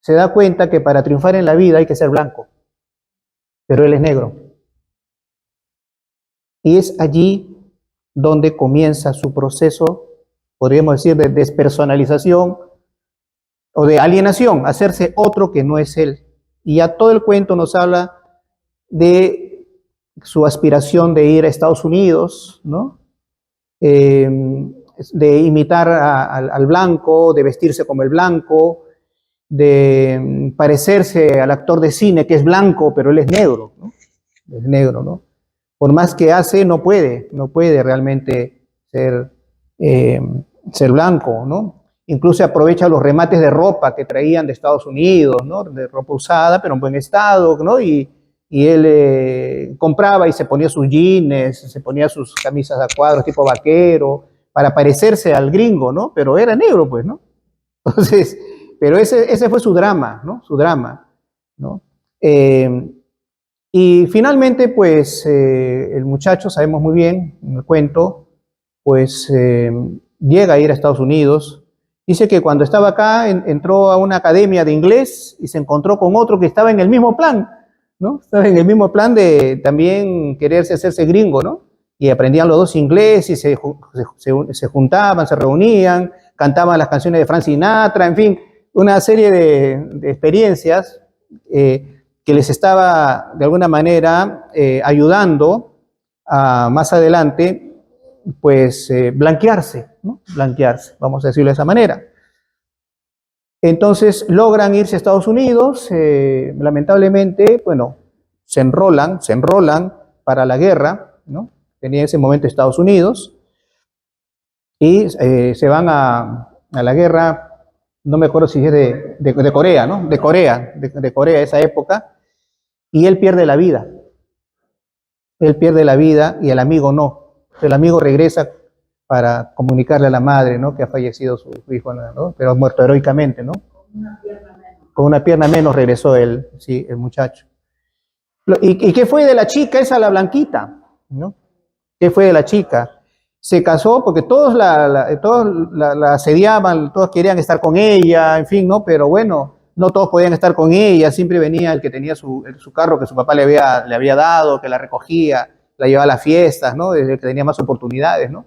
se da cuenta que para triunfar en la vida hay que ser blanco, pero él es negro. Y es allí donde comienza su proceso, podríamos decir, de despersonalización o de alienación, hacerse otro que no es él. Y ya todo el cuento nos habla de su aspiración de ir a Estados Unidos, ¿no? De imitar al blanco, de vestirse como el blanco, de parecerse al actor de cine que es blanco, pero él es negro, ¿no? Es negro, ¿no? Por más que hace, no puede realmente ser blanco, ¿no? Incluso aprovecha los remates de ropa que traían de Estados Unidos, ¿no? De ropa usada, pero en buen estado, ¿no? Y él compraba y se ponía sus jeans, se ponía sus camisas a cuadros tipo vaquero, para parecerse al gringo, ¿no? Pero era negro, pues, ¿no? Entonces, pero ese fue su drama, ¿no? Su drama, ¿no? Y finalmente, pues, el muchacho, sabemos muy bien, en el cuento, pues, llega a ir a Estados Unidos. Dice que cuando estaba acá entró a una academia de inglés y se encontró con otro que estaba en el mismo plan, ¿no? Estaba en el mismo plan de también quererse hacerse gringo, ¿no? Y aprendían los dos inglés y se juntaban, se reunían, cantaban las canciones de Frank Sinatra, en fin, una serie de experiencias que les estaba de alguna manera ayudando a más adelante pues blanquearse, ¿no? Blanquearse, vamos a decirlo de esa manera. Entonces logran irse a Estados Unidos, lamentablemente, bueno, se enrolan para la guerra, ¿no? Tenía en ese momento Estados Unidos, y se van a la guerra, no me acuerdo si es de Corea, ¿no? De Corea, esa época, y él pierde la vida. Él pierde la vida y el amigo no. El amigo regresa para comunicarle a la madre, ¿no? Que ha fallecido su hijo, ¿no? Pero ha muerto heroicamente, ¿no? Con una pierna menos regresó él, sí, el muchacho. ¿Y qué fue de la chica esa, la blanquita? ¿No? ¿Qué fue de la chica? Se casó porque todos la asediaban, todos querían estar con ella, en fin, ¿no? Pero bueno, no todos podían estar con ella, siempre venía el que tenía su carro que su papá le había dado, que la recogía, la llevaba a las fiestas, ¿no? Desde el que tenía más oportunidades, ¿no?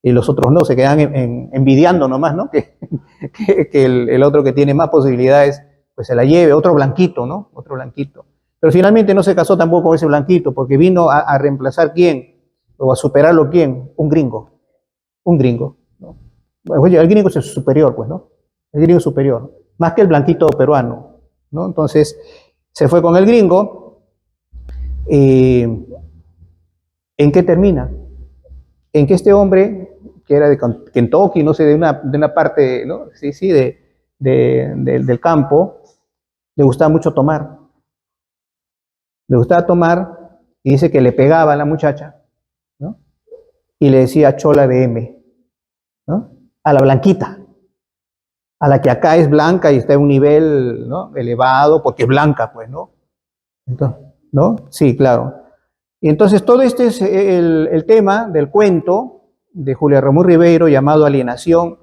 Y los otros no, se quedan envidiando nomás, ¿no? Que el otro que tiene más posibilidades, pues se la lleve, otro blanquito, ¿no? Otro blanquito. Pero finalmente no se casó tampoco con ese blanquito, porque vino a reemplazar ¿quién? O a superarlo ¿quién? Un gringo, ¿no? Bueno, el gringo es superior, pues, ¿no? El gringo es superior, más que el blanquito peruano, ¿no? Entonces, se fue con el gringo. ¿En qué termina? En que este hombre, que era de Kentucky, no sé, de una parte, ¿no? Sí, del campo, le gustaba mucho tomar. Le gustaba tomar y dice que le pegaba a la muchacha, ¿no? Y le decía chola de M, ¿no? A la blanquita, a la que acá es blanca y está en un nivel, ¿no? Elevado, porque es blanca, pues, ¿no? Entonces, ¿no? Sí, claro. Y entonces todo este es el tema del cuento de Julio Ramón Ribeiro llamado Alienación,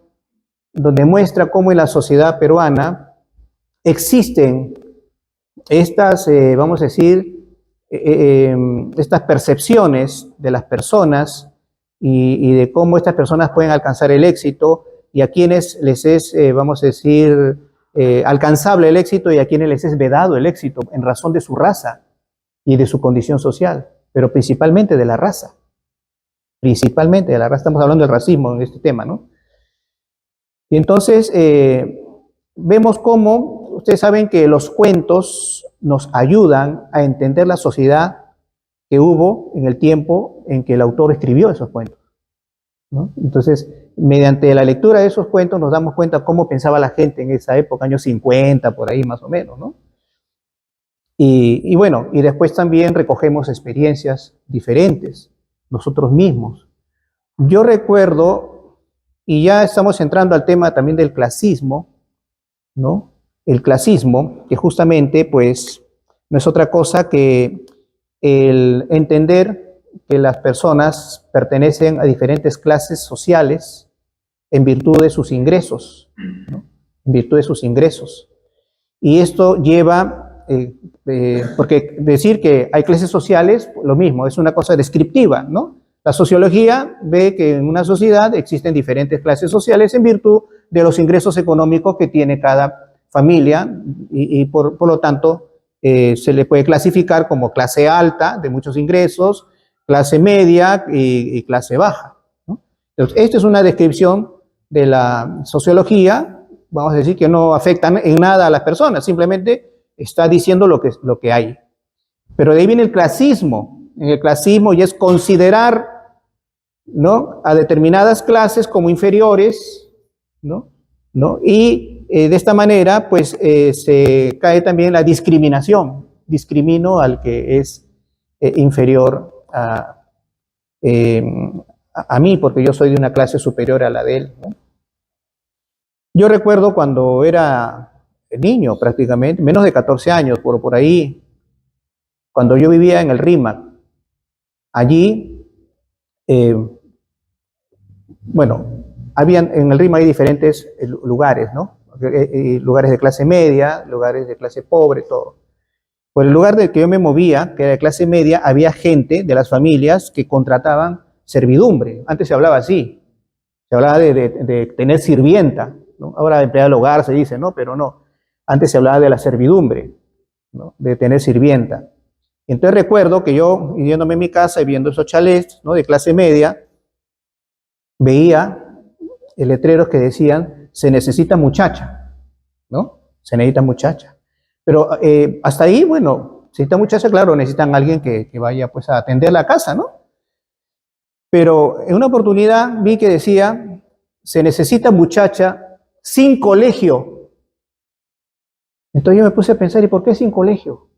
donde muestra cómo en la sociedad peruana existen estas, vamos a decir, estas percepciones de las personas y de cómo estas personas pueden alcanzar el éxito y a quienes les es, vamos a decir, alcanzable el éxito y a quienes les es vedado el éxito en razón de su raza y de su condición social, pero principalmente de la raza. Principalmente de la raza, estamos hablando del racismo en este tema, ¿no? Y entonces vemos cómo, ustedes saben que los cuentos nos ayudan a entender la sociedad que hubo en el tiempo en que el autor escribió esos cuentos, ¿no? Entonces, mediante la lectura de esos cuentos nos damos cuenta cómo pensaba la gente en esa época, años 50, por ahí más o menos, ¿no? Y bueno, y después también recogemos experiencias diferentes, nosotros mismos. Yo recuerdo, y ya estamos entrando al tema también del clasismo, ¿no? El clasismo, que justamente, pues, no es otra cosa que el entender que las personas pertenecen a diferentes clases sociales en virtud de sus ingresos, ¿no? En virtud de sus ingresos. Y esto lleva, porque decir que hay clases sociales, lo mismo, es una cosa descriptiva, ¿no? La sociología ve que en una sociedad existen diferentes clases sociales en virtud de los ingresos económicos que tiene cada familia y por lo tanto se le puede clasificar como clase alta de muchos ingresos, clase media y clase baja, ¿no? Entonces, esta es una descripción de la sociología, vamos a decir que no afecta en nada a las personas, simplemente está diciendo lo que hay. Pero de ahí viene el clasismo. En el clasismo ya es considerar, ¿no?, a determinadas clases como inferiores, ¿no? Y de esta manera, pues, se cae también la discriminación. Discrimino al que es inferior a mí, porque yo soy de una clase superior a la de él, ¿no? Yo recuerdo cuando era niño prácticamente, menos de 14 años, por ahí, cuando yo vivía en el RIMAC, allí, bueno, en el RIMAC hay diferentes lugares, ¿no? Lugares de clase media, lugares de clase pobre, todo. Por el lugar del que yo me movía, que era de clase media, había gente de las familias que contrataban servidumbre. Antes se hablaba así, se hablaba de tener sirvienta, ¿no? Ahora empleada del hogar se dice, ¿no? Pero no, antes se hablaba de la servidumbre, ¿no? De tener sirvienta. Entonces recuerdo que yo, yéndome en mi casa y viendo esos chalets, ¿no?, de clase media, veía letreros que decían, se necesita muchacha, ¿no? Se necesita muchacha. Pero hasta ahí, bueno, se necesita muchacha, claro, necesitan alguien que vaya, pues, a atender la casa, ¿no? Pero en una oportunidad vi que decía, se necesita muchacha sin colegio. Entonces yo me puse a pensar, ¿y por qué sin colegio?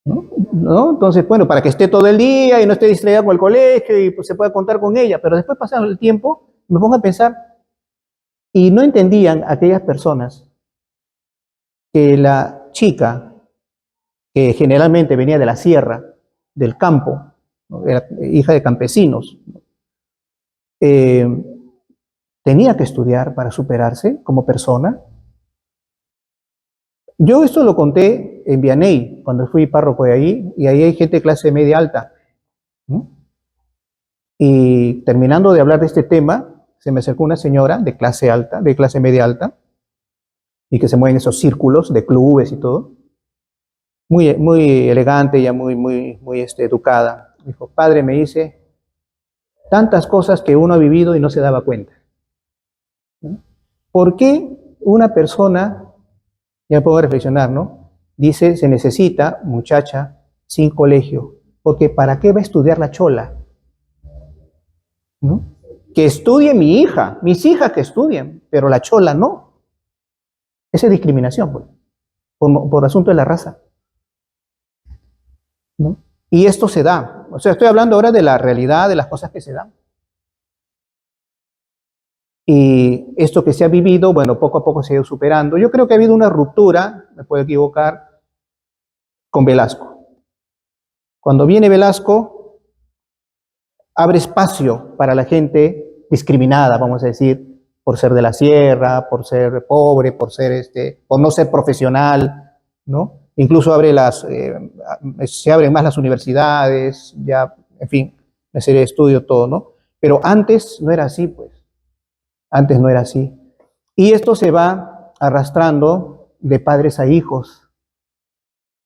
¿No? Entonces, bueno, para que esté todo el día y no esté distraída con el colegio y pues se pueda contar con ella. Pero después, pasando el tiempo, me pongo a pensar, y no entendían aquellas personas que la chica, que generalmente venía de la sierra, del campo, ¿no?, era hija de campesinos, tenía que estudiar para superarse como persona. Yo esto lo conté en Vianey, cuando fui párroco de ahí, y ahí hay gente de clase media alta, ¿no? Y terminando de hablar de este tema, se me acercó una señora de clase alta, de clase media alta, y que se mueve en esos círculos de clubes y todo, muy elegante, ya muy educada. Me dijo, padre, me dice, tantas cosas que uno ha vivido y no se daba cuenta, ¿no? ¿Por qué una persona, ya puedo reflexionar, ¿no?, dice, se necesita muchacha sin colegio? Porque ¿para qué va a estudiar la chola? ¿No? Que estudie mi hija, mis hijas que estudien, pero la chola no. Esa es discriminación, pues, por asunto de la raza, ¿no? Y esto se da. O sea, estoy hablando ahora de la realidad, de las cosas que se dan. Y esto que se ha vivido, bueno, poco a poco se ha ido superando. Yo creo que ha habido una ruptura, me puedo equivocar, con Velasco. Cuando viene Velasco, abre espacio para la gente discriminada, vamos a decir, por ser de la sierra, por ser pobre, por no ser profesional, ¿no? Incluso se abren más las universidades, ya, en fin, una serie de estudios, todo, ¿no? Pero antes no era así, pues. Antes no era así. Y esto se va arrastrando de padres a hijos.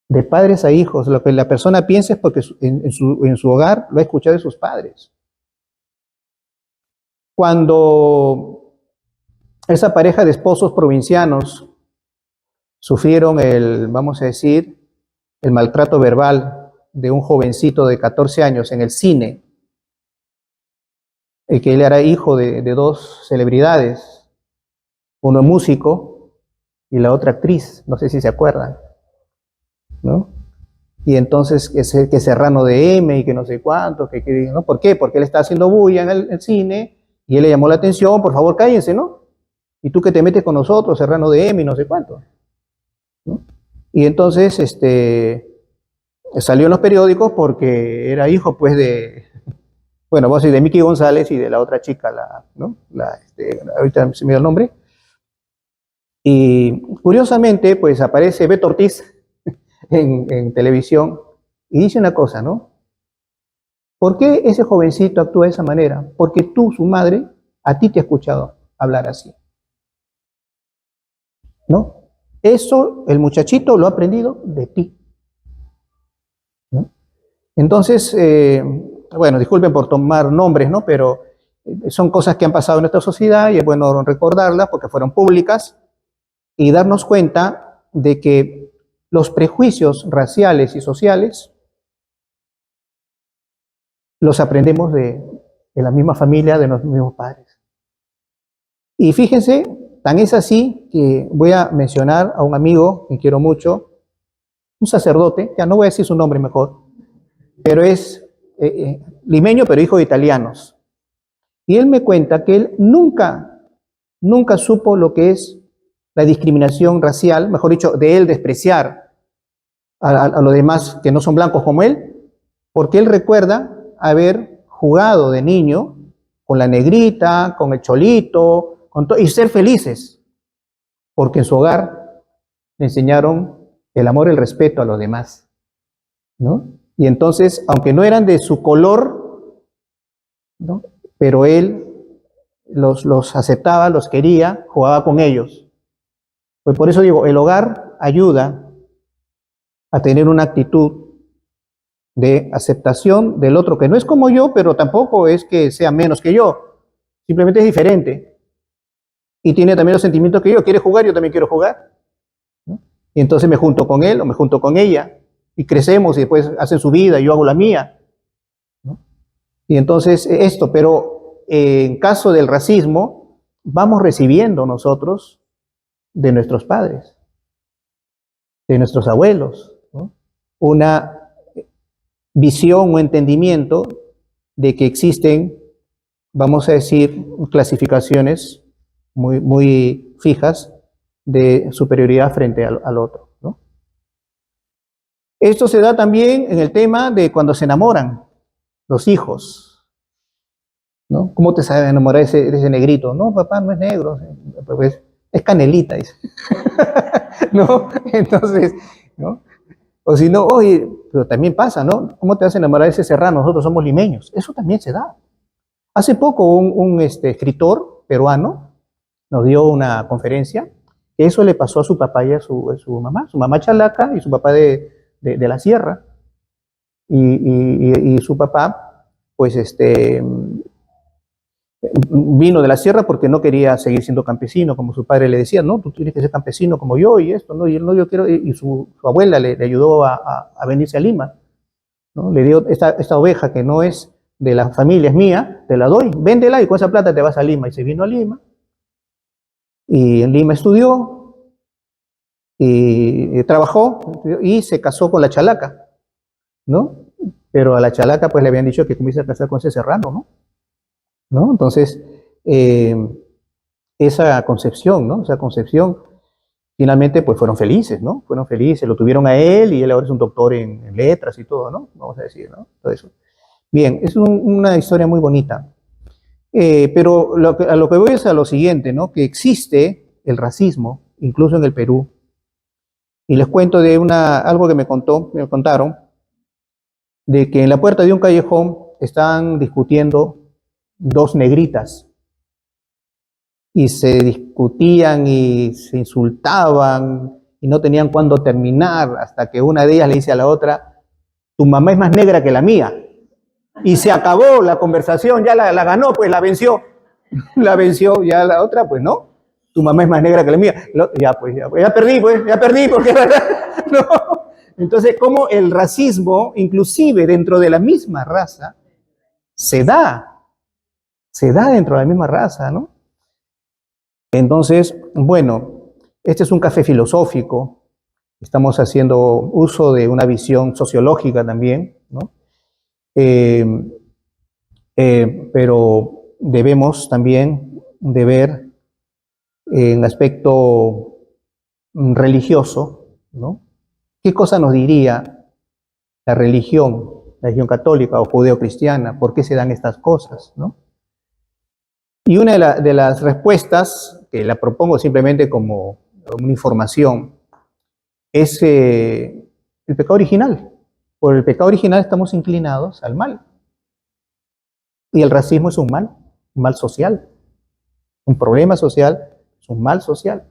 De padres a hijos. Lo que la persona piensa es porque en su hogar lo ha escuchado de sus padres. Cuando esa pareja de esposos provincianos sufrieron vamos a decir, el maltrato verbal de un jovencito de 14 años en el cine, que él era hijo de dos celebridades, uno músico y la otra actriz, no sé si se acuerdan, ¿no? Y entonces que Serrano de M y que no sé cuánto, ¿no? ¿Por qué? Porque él está haciendo bulla en el cine y él le llamó la atención, por favor cállense, ¿no? Y tú que te metes con nosotros, Serrano de M y no sé cuánto, ¿no? Y entonces salió en los periódicos porque era hijo pues bueno, vos decís de Miki González y de la otra chica, ¿no? Ahorita se me dio el nombre. Y curiosamente, pues aparece Beto Ortiz en televisión y dice una cosa, ¿no? ¿Por qué ese jovencito actúa de esa manera? Porque tú, su madre, a ti te ha escuchado hablar así, ¿no? Eso, el muchachito lo ha aprendido de ti, ¿no? Entonces, bueno, disculpen por tomar nombres, ¿no? Pero son cosas que han pasado en nuestra sociedad y es bueno recordarlas porque fueron públicas y darnos cuenta de que los prejuicios raciales y sociales los aprendemos de la misma familia, de los mismos padres. Y fíjense, tan es así que voy a mencionar a un amigo que quiero mucho, un sacerdote, ya no voy a decir su nombre mejor, pero es limeño, pero hijo de italianos. Y él me cuenta que él nunca supo lo que es la discriminación racial, mejor dicho, de él despreciar a los demás que no son blancos como él, porque él recuerda haber jugado de niño con la negrita, con el cholito, y ser felices, porque en su hogar le enseñaron el amor y el respeto a los demás, ¿no? Y entonces, aunque no eran de su color, ¿no? Pero él los aceptaba, los quería, jugaba con ellos. Pues por eso digo, el hogar ayuda a tener una actitud de aceptación del otro, que no es como yo, pero tampoco es que sea menos que yo, simplemente es diferente. Y tiene también los sentimientos que yo, quiere jugar, yo también quiero jugar, ¿no? Y entonces me junto con él o me junto con ella, y crecemos y después hacen su vida y yo hago la mía, ¿no? Y entonces pero en caso del racismo, vamos recibiendo nosotros de nuestros padres, de nuestros abuelos, ¿no? Una visión o entendimiento de que existen, vamos a decir, clasificaciones muy fijas de superioridad frente al otro, ¿no? Esto se da también en el tema de cuando se enamoran los hijos, ¿no? ¿Cómo te sabes enamorar de ese negrito? No, papá, no es negro, pues, es canelita, dice. ¿No? Entonces, ¿no? O si no, oye, pero también pasa, ¿no? ¿Cómo te vas a enamorar de ese serrano? Nosotros somos limeños. Eso también se da. Hace poco un escritor peruano nos dio una conferencia que eso le pasó a su papá y a su mamá chalaca y su papá de la sierra. Y su papá, pues vino de la sierra porque no quería seguir siendo campesino, como su padre le decía, no, tú tienes que ser campesino como yo y esto, ¿no? Y él no, yo quiero, y su abuela le ayudó a venirse a Lima, ¿no? Le dio esta oveja que no es de la familia, es mía, te la doy, véndela y con esa plata te vas a Lima. Y se vino a Lima, y en Lima estudió, y trabajó, y se casó con la chalaca, ¿no? Pero a la chalaca pues le habían dicho que comience a casar con ese serrano, ¿no? Entonces, esa concepción, ¿no? Esa concepción, finalmente, pues fueron felices, ¿no? Fueron felices, lo tuvieron a él y él ahora es un doctor en letras y todo, ¿no? Vamos a decir, ¿no? Todo eso. Bien, es una historia muy bonita. Pero a lo que voy es a lo siguiente, ¿no? Que existe el racismo, incluso en el Perú. Y les cuento de algo que me contaron, de que en la puerta de un callejón estaban discutiendo dos negritas. Y se discutían y se insultaban y no tenían cuándo terminar, hasta que una de ellas le dice a la otra: tu mamá es más negra que la mía. Y se acabó la conversación, ya la ganó, pues la venció. La venció, ya la otra, pues no. Tu mamá es más negra que la mía. Ya perdí, porque no. Entonces, como el racismo, inclusive dentro de la misma raza, se da dentro de la misma raza, ¿no? Entonces, bueno, este es un café filosófico, estamos haciendo uso de una visión sociológica también, ¿no? Pero debemos también de ver en aspecto religioso, ¿no? ¿Qué cosa nos diría la religión católica o judeocristiana? ¿Por qué se dan estas cosas, no? Y una de las respuestas, que la propongo simplemente como una información, es el pecado original. Por el pecado original estamos inclinados al mal. Y el racismo es un mal social, un problema social, es un mal social,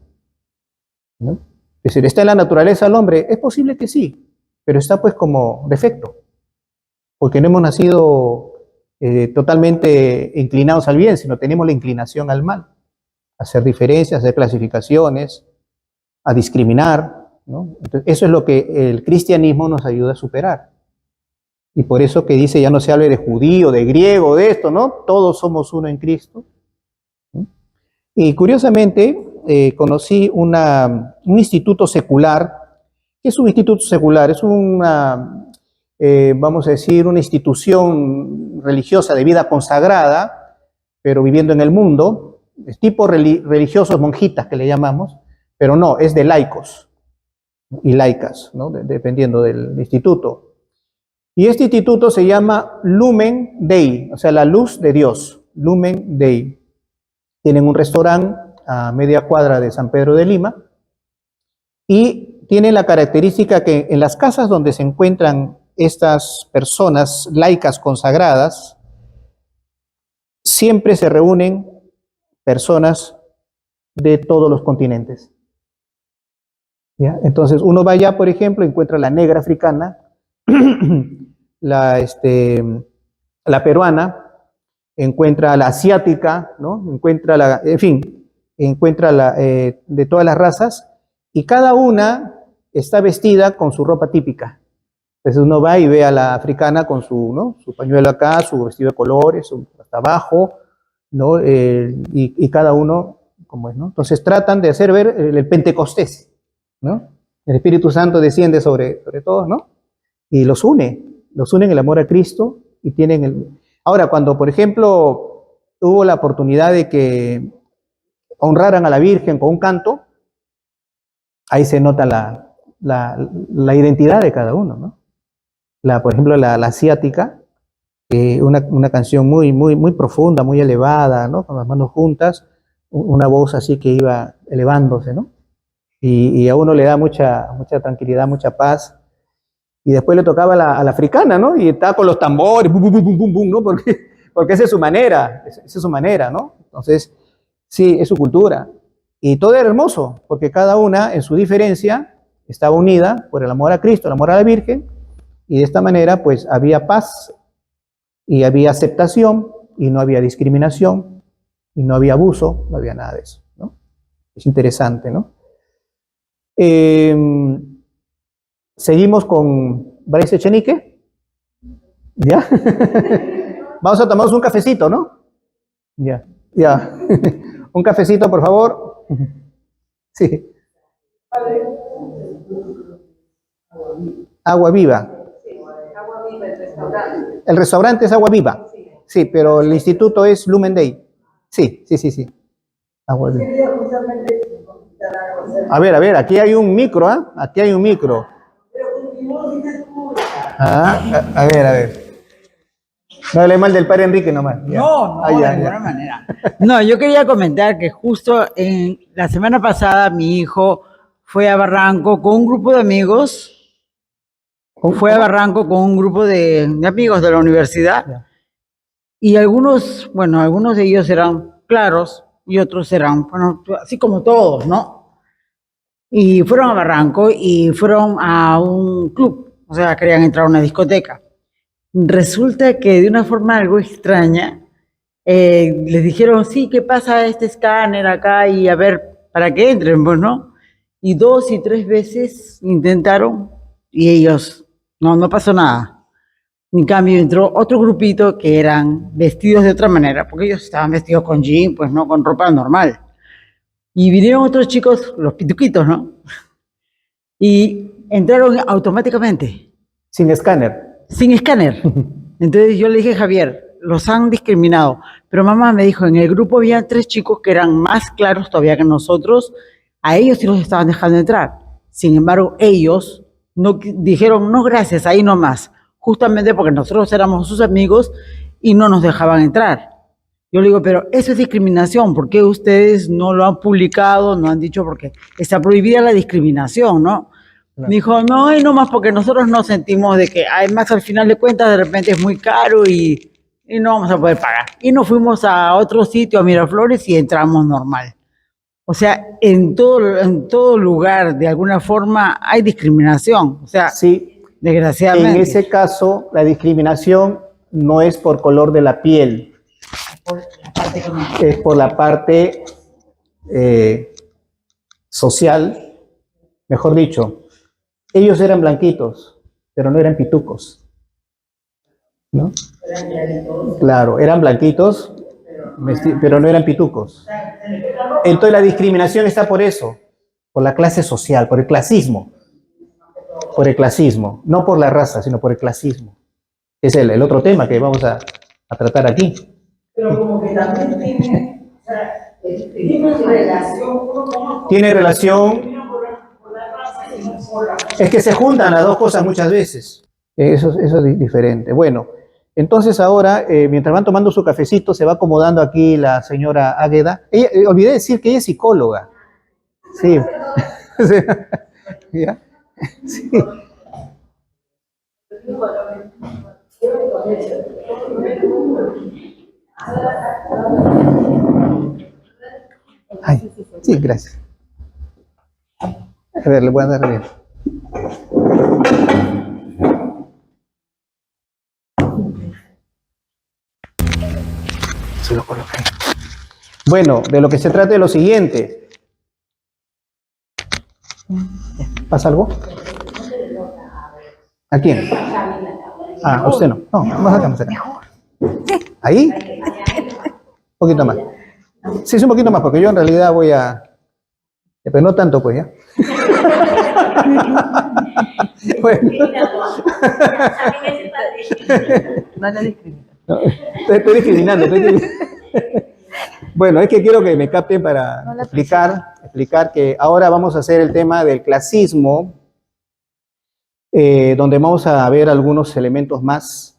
¿no? Es decir, ¿está en la naturaleza del hombre? Es posible que sí, pero está pues como defecto, porque no hemos nacido totalmente inclinados al bien, sino tenemos la inclinación al mal, a hacer diferencias, a hacer clasificaciones, a discriminar, ¿no? Entonces, eso es lo que el cristianismo nos ayuda a superar. Y por eso que dice, ya no se hable de judío, de griego, de esto, ¿no? Todos somos uno en Cristo. ¿Sí? Y curiosamente conocí un instituto secular. ¿Qué es un instituto secular? Es vamos a decir, una institución religiosa de vida consagrada, pero viviendo en el mundo, es tipo religiosos monjitas que le llamamos, pero no, es de laicos y laicas, ¿no? Dependiendo del instituto. Y este instituto se llama Lumen Dei, o sea, la luz de Dios, Lumen Dei. Tienen un restaurante a media cuadra de San Pedro de Lima y tiene la característica que en las casas donde se encuentran estas personas laicas consagradas, siempre se reúnen personas de todos los continentes. ¿Ya? Entonces uno va allá, por ejemplo, encuentra la negra africana, la peruana, encuentra la asiática, ¿no? Encuentra de todas las razas, y cada una está vestida con su ropa típica. Entonces uno va y ve a la africana con su pañuelo acá, su vestido de colores, hasta abajo, ¿no? Y cada uno como es, ¿no? Entonces tratan de hacer ver el Pentecostés, ¿no? El Espíritu Santo desciende sobre todos, ¿no? Y los une en el amor a Cristo y tienen Ahora, cuando, por ejemplo, hubo la oportunidad de que honraran a la Virgen con un canto, ahí se nota la identidad de cada uno, ¿no? Por ejemplo, la asiática, una canción muy profunda, muy elevada, ¿no? Con las manos juntas, una voz así que iba elevándose, ¿no? Y a uno le da mucha tranquilidad, mucha paz. Y después le tocaba a la africana, ¿no? Y estaba con los tambores, bum, bum, bum, bum, bum, ¿no? Porque esa es su manera, ¿no? Entonces, sí, es su cultura. Y todo era hermoso, porque cada una, en su diferencia, estaba unida por el amor a Cristo, el amor a la Virgen, y de esta manera, pues, había paz, y había aceptación, y no había discriminación, y no había abuso, no había nada de eso, ¿no? Es interesante, ¿no? Seguimos con Bryce Echenique. ¿Ya? Vamos a tomarnos un cafecito, ¿no? Ya. Un cafecito, por favor. Sí. Agua Viva. El restaurante es Agua Viva. Sí, pero el instituto es Lumen Dei. Sí. Agua Viva. A ver, aquí hay un micro, ¿ah? Aquí hay un micro. A ver. No hable mal del padre Enrique nomás. Ya. No, Ah, ya, de ya. ninguna manera. No, yo quería comentar que justo en la semana pasada mi hijo fue a Barranco con un grupo de amigos, fue a Barranco con un grupo de amigos de la universidad Ya. y algunos, bueno, algunos de ellos eran claros y otros eran, bueno, así como todos, ¿no? Y fueron a Barranco y fueron a un club, o sea, querían entrar a una discoteca. Resulta que de una forma algo extraña, les dijeron, sí, ¿qué pasa este escáner acá? Y a ver, para que entren, pues, ¿no? Y 2 y 3 veces intentaron y ellos, no pasó nada. En cambio, entró otro grupito que eran vestidos de otra manera, porque ellos estaban vestidos con jean, pues, ¿no? Con ropa normal. Y vinieron otros chicos, los pituquitos, ¿no? Y entraron automáticamente, Sin escáner. sin escáner. Entonces yo le dije, Javier, los han discriminado. Pero mamá me dijo, en el grupo había 3 chicos que eran más claros todavía que nosotros. A ellos sí los estaban dejando entrar. Sin embargo, ellos no dijeron, no gracias, ahí nomás. Justamente porque nosotros éramos sus amigos y no nos dejaban entrar. Yo le digo, pero eso es discriminación. ¿Por qué ustedes no lo han publicado? No han dicho porque está prohibida la discriminación, ¿no? Claro. Me dijo, no, y nomás porque nosotros nos sentimos de que, además, al final de cuentas, de repente es muy caro y no vamos a poder pagar. Y nos fuimos a otro sitio, a Miraflores, y entramos normal. O sea, en todo lugar, de alguna forma, hay discriminación. O sea, Sí, desgraciadamente. en ese caso, la discriminación no es por color de la piel, es por la parte social, mejor dicho. Ellos eran blanquitos, pero no eran pitucos, ¿no? Claro, eran blanquitos, pero no eran pitucos. Entonces la discriminación está por eso, por la clase social, por el clasismo, no por la raza, sino por el clasismo. Es el otro tema que vamos a tratar aquí. Pero como que también tiene, o sea, tiene relación. Tiene relación. Es que se juntan las dos cosas muchas veces. Eso es diferente. Bueno, entonces ahora, mientras van tomando su cafecito, se va acomodando aquí la señora Águeda. Olvidé decir que ella es psicóloga. Sí. ¿Ya? Sí. Ay, sí, gracias. A ver, le voy a dar bien. Se lo coloqué. Bueno, de lo que se trata es lo siguiente. ¿Pasa algo? ¿A quién? Ah, usted no. No, más acá, más acá. ¿Ahí? Un poquito más. Sí, es un poquito más, porque yo en realidad voy a... Pero no tanto, pues, ¿ya? Bueno. No la discrimina. No, estoy discriminando. Bueno, es que quiero que me capten para explicar que ahora vamos a hacer el tema del clasismo, donde vamos a ver algunos elementos más,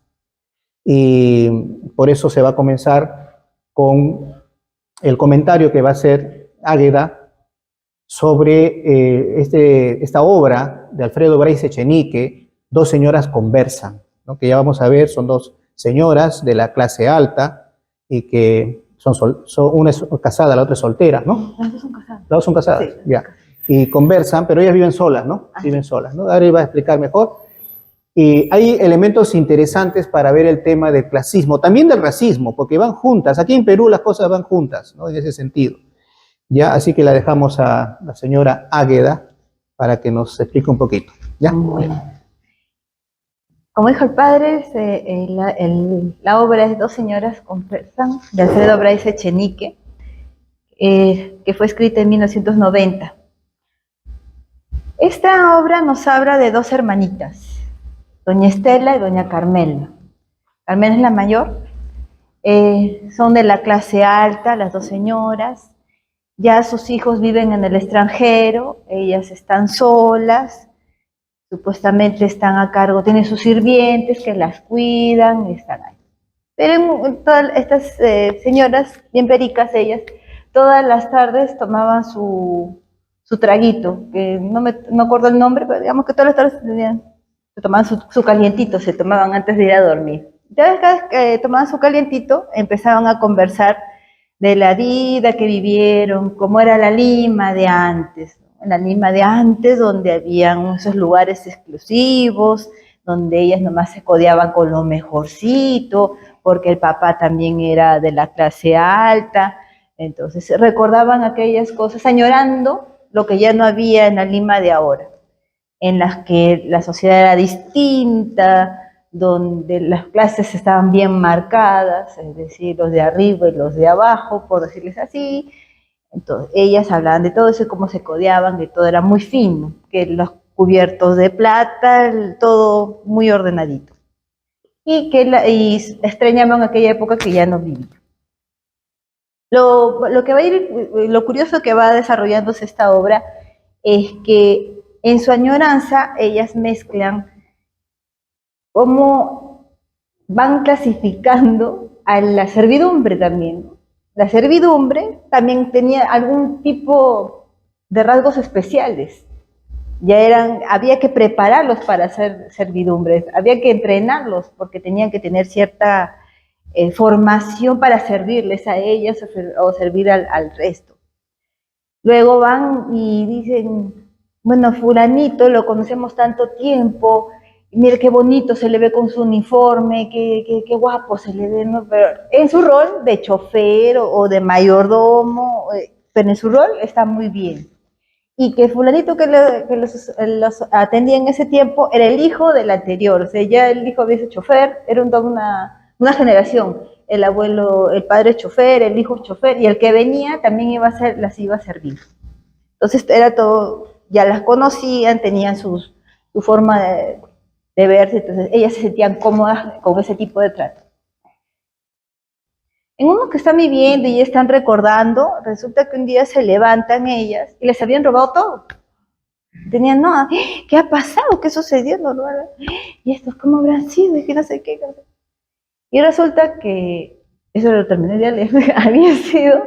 y por eso se va a comenzar con el comentario que va a hacer Águeda sobre esta obra de Alfredo Bryce Echenique, Dos señoras conversan, ¿no? Que ya vamos a ver, son 2 señoras de la clase alta y que una es casada, la otra es soltera, ¿no? Las dos son casadas. Las 2 son casadas, Sí. ya. Y conversan, pero ellas viven solas, ¿no? Viven solas, ¿no? Ahora iba a explicar mejor. Y hay elementos interesantes para ver el tema del clasismo, también del racismo, porque van juntas. Aquí en Perú las cosas van juntas, ¿no? En ese sentido. Ya, así que la dejamos a la señora Águeda para que nos explique un poquito. ¿Ya? Como dijo el padre, la obra es Dos señoras conversan, de Alfredo Bryce Echenique, que fue escrita en 1990. Esta obra nos habla de 2 hermanitas, doña Estela y doña Carmela. Carmela es la mayor, son de la clase alta, las 2 señoras, ya sus hijos viven en el extranjero, ellas están solas, supuestamente están a cargo, tienen sus sirvientes que las cuidan, están ahí. Pero todas estas señoras, bien pericas ellas, todas las tardes tomaban su traguito, que no me acuerdo el nombre, pero digamos que todas las tardes se tomaban su calientito, se tomaban antes de ir a dormir. Entonces, cada vez que tomaban su calientito, empezaban a conversar de la vida que vivieron, cómo era la Lima de antes, ¿no? La Lima de antes, donde habían esos lugares exclusivos, donde ellas nomás se codeaban con lo mejorcito, porque el papá también era de la clase alta. Entonces recordaban aquellas cosas, añorando lo que ya no había en la Lima de ahora, en las que la sociedad era distinta, donde las clases estaban bien marcadas, es decir, los de arriba y los de abajo, por decirles así. Entonces, ellas hablaban de todo eso, cómo se codeaban, que todo era muy fino, que los cubiertos de plata, todo muy ordenadito. Y extrañaban aquella época que ya no vivía. Lo que va a ir, lo curioso que va desarrollándose esta obra es que en su añoranza ellas mezclan cómo van clasificando a la servidumbre también. La servidumbre también tenía algún tipo de rasgos especiales. Había que prepararlos para hacer servidumbres, había que entrenarlos porque tenían que tener cierta formación para servirles a ellas o servir al resto. Luego van y dicen, bueno, fulanito lo conocemos tanto tiempo, mire qué bonito se le ve con su uniforme, qué guapo se le ve, ¿no? Pero en su rol de chofer o de mayordomo, pero en su rol está muy bien. Y que fulanito que los atendía en ese tiempo era el hijo del anterior, o sea, ya el hijo había sido chofer, era una generación, el abuelo, el padre chofer, el hijo chofer, y el que venía también las iba a servir. Entonces era todo, ya las conocían, tenían su forma de verse, entonces ellas se sentían cómodas con ese tipo de trato. En uno que están viviendo y están recordando, resulta que un día se levantan ellas y les habían robado todo. Tenían, no, ¿qué ha pasado? ¿Qué sucedió? No, ¿y estos cómo habrán sido? Y que no sé qué. Y resulta que, eso lo terminé de leer, había sido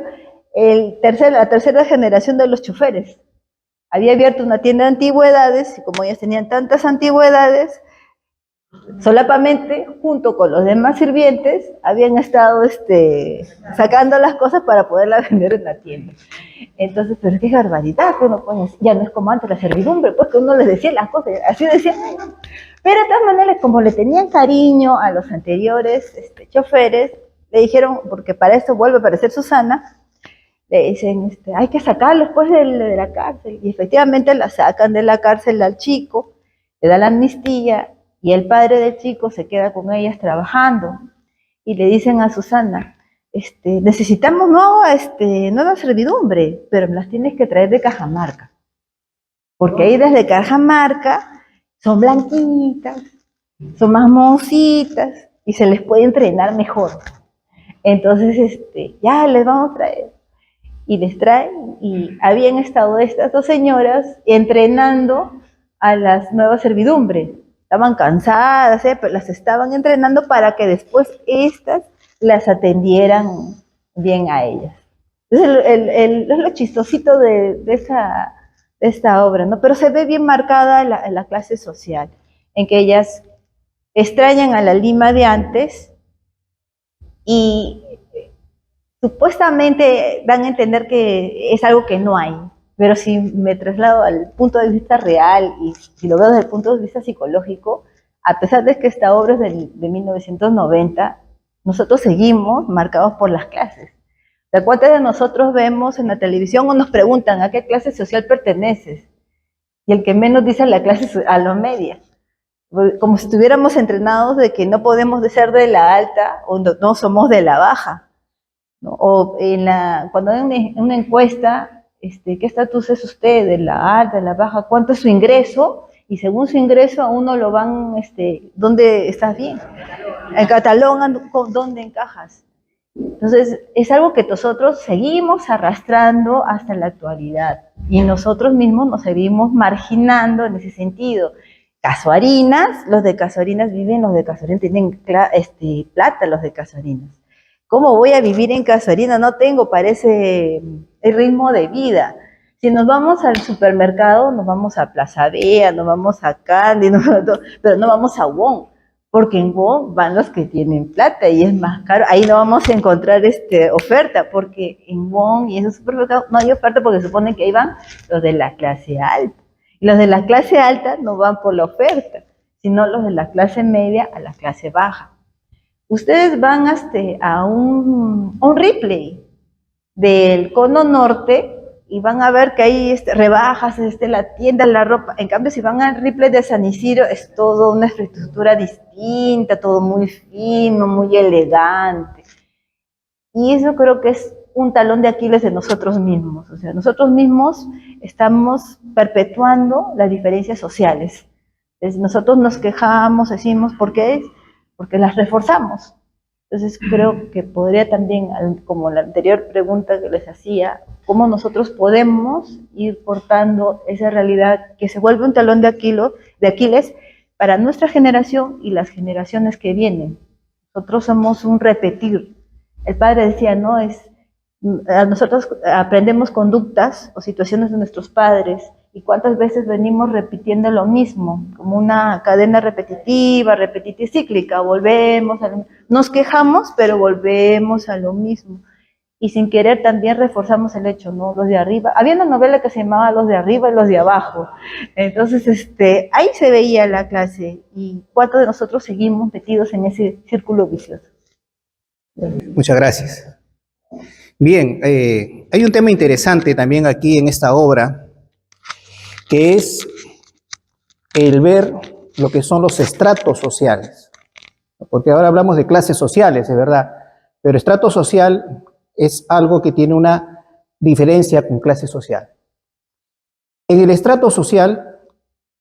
la tercera generación de los choferes. Había abierto una tienda de antigüedades y como ellas tenían tantas antigüedades, solapamente, junto con los demás sirvientes, habían estado sacando las cosas para poderlas vender en la tienda. Entonces, pero qué barbaridad, que uno puede decir, ya no es como antes la servidumbre, pues que uno les decía las cosas, así decían. Pero de todas maneras, como le tenían cariño a los anteriores choferes, le dijeron, porque para esto vuelve a aparecer Susana, le dicen, hay que sacarlos pues de la cárcel. Y efectivamente la sacan de la cárcel al chico, le da la amnistía, y el padre del chico se queda con ellas trabajando. Y le dicen a Susana, necesitamos nueva servidumbre, pero me las tienes que traer de Cajamarca. Porque ahí desde Cajamarca son blanquitas, son más moncitas, y se les puede entrenar mejor. Entonces, ya les vamos a traer. Y les traen, y habían estado estas dos señoras entrenando a las nuevas servidumbres. Estaban cansadas, pero las estaban entrenando para que después estas las atendieran bien a ellas. Entonces, es lo chistosito de esta obra, ¿no? Pero se ve bien marcada la clase social, en que ellas extrañan a la Lima de antes y supuestamente dan a entender que es algo que no hay. Pero si me traslado al punto de vista real y si lo veo desde el punto de vista psicológico, a pesar de que esta obra es de 1990, nosotros seguimos marcados por las clases. ¿De cuántos de nosotros vemos en la televisión o nos preguntan a qué clase social perteneces? Y el que menos dice a la media. Como si estuviéramos entrenados de que no podemos ser de la alta o no somos de la baja, ¿no? O cuando hay una encuesta, ¿qué estatus es usted? ¿De la alta, de la baja? ¿Cuánto es su ingreso? Y según su ingreso a uno lo van, ¿dónde estás bien? Catalogan dónde encajas. Entonces, es algo que nosotros seguimos arrastrando hasta la actualidad. Y nosotros mismos nos seguimos marginando en ese sentido. Casuarinas, los de Casuarinas viven, los de Casuarinas tienen plata, los de Casuarinas. ¿Cómo voy a vivir en Casuarinas? No tengo, parece el ritmo de vida. Si nos vamos al supermercado, nos vamos a Plaza Vea, nos vamos a Candy, pero no vamos a Wong, porque en Wong van los que tienen plata y es más caro. Ahí no vamos a encontrar oferta, porque en Wong y esos supermercados no hay oferta porque suponen que ahí van los de la clase alta. Y los de la clase alta no van por la oferta, sino los de la clase media a la clase baja. Ustedes van a un Ripley del Cono Norte y van a ver que hay rebajas, la tienda, la ropa. En cambio, si van al Ripley de San Isidro, es todo una infraestructura distinta, todo muy fino, muy elegante. Y eso creo que es un talón de Aquiles de nosotros mismos. O sea, nosotros mismos estamos perpetuando las diferencias sociales. Entonces, nosotros nos quejamos, decimos, ¿por qué? Porque las reforzamos. Entonces creo que podría también, como la anterior pregunta que les hacía, cómo nosotros podemos ir cortando esa realidad que se vuelve un talón de Aquiles para nuestra generación y las generaciones que vienen. Nosotros somos un repetir. El padre decía, ¿no? Nosotros aprendemos conductas o situaciones de nuestros padres y cuántas veces venimos repitiendo lo mismo, como una cadena repetitiva, cíclica, nos quejamos, pero volvemos a lo mismo. Y sin querer también reforzamos el hecho, ¿no? Los de arriba. Había una novela que se llamaba Los de arriba y los de abajo. Entonces, ahí se veía la clase y cuántos de nosotros seguimos metidos en ese círculo vicioso. Muchas gracias. Bien, hay un tema interesante también aquí en esta obra, que es el ver lo que son los estratos sociales. Porque ahora hablamos de clases sociales, es verdad, pero estrato social es algo que tiene una diferencia con clase social. En el estrato social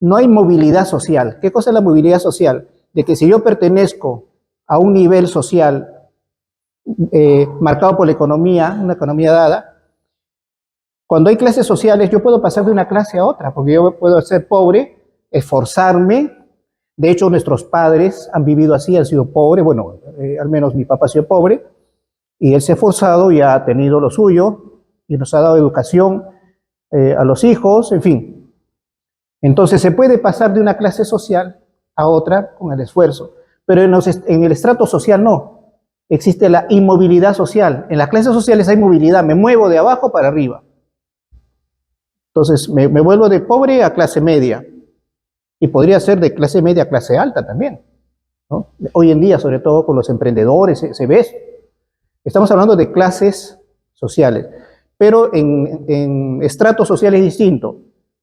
no hay movilidad social. ¿Qué cosa es la movilidad social? De que si yo pertenezco a un nivel social marcado por la economía, una economía dada, cuando hay clases sociales yo puedo pasar de una clase a otra, porque yo puedo ser pobre, esforzarme. De hecho, nuestros padres han vivido así, han sido pobres. Bueno, al menos mi papá ha sido pobre, y él se ha esforzado y ha tenido lo suyo, y nos ha dado educación a los hijos, en fin. Entonces se puede pasar de una clase social a otra con el esfuerzo, pero en el estrato social no. Existe la inmovilidad social. En las clases sociales hay movilidad, me muevo de abajo para arriba. Entonces me vuelvo de pobre a clase media, y podría ser de clase media a clase alta también, ¿no? Hoy en día, sobre todo con los emprendedores, se ve eso. Estamos hablando de clases sociales, pero en estratos sociales es distinto.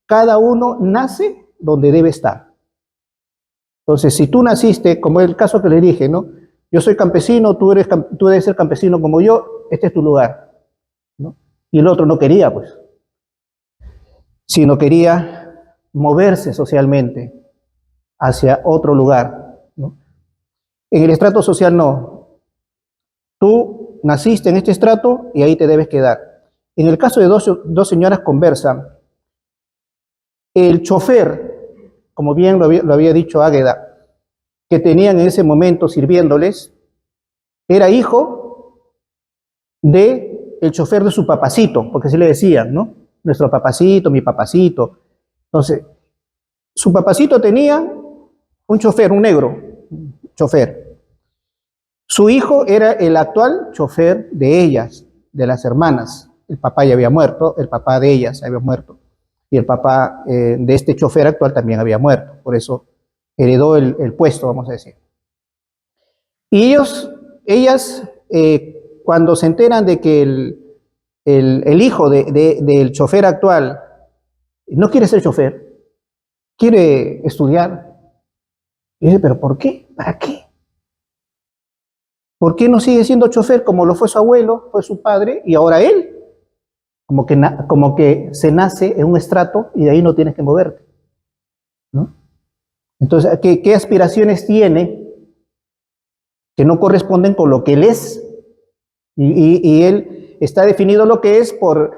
Cada uno nace donde debe estar. Entonces, si tú naciste, como el caso que le dije, ¿no? Yo soy campesino, tú debes ser campesino como yo, este es tu lugar, ¿no? Y el otro no quería, pues, sino quería moverse socialmente hacia otro lugar, ¿no? En el estrato social no. Tú naciste en este estrato y ahí te debes quedar. En el caso de dos señoras conversan, el chofer, como bien lo había dicho Águeda, que tenían en ese momento sirviéndoles, era hijo del chofer de su papacito, porque así le decían, ¿no? Nuestro papacito, mi papacito. Entonces, su papacito tenía un chofer, un negro, chofer. Su hijo era el actual chofer de ellas, de las hermanas. El papá ya había muerto, el papá de ellas había muerto, y el papá de este chofer actual también había muerto. Por eso heredó el puesto, vamos a decir. Y ellas, cuando se enteran de que el hijo del chofer actual no quiere ser chofer, quiere estudiar, y dice, ¿pero por qué? ¿Para qué? ¿Por qué no sigue siendo chofer como lo fue su abuelo, fue su padre, y ahora él? Como que se nace en un estrato y de ahí no tienes que moverte, ¿no? Entonces, ¿qué aspiraciones tiene que no corresponden con lo que él es? Y él está definido lo que es por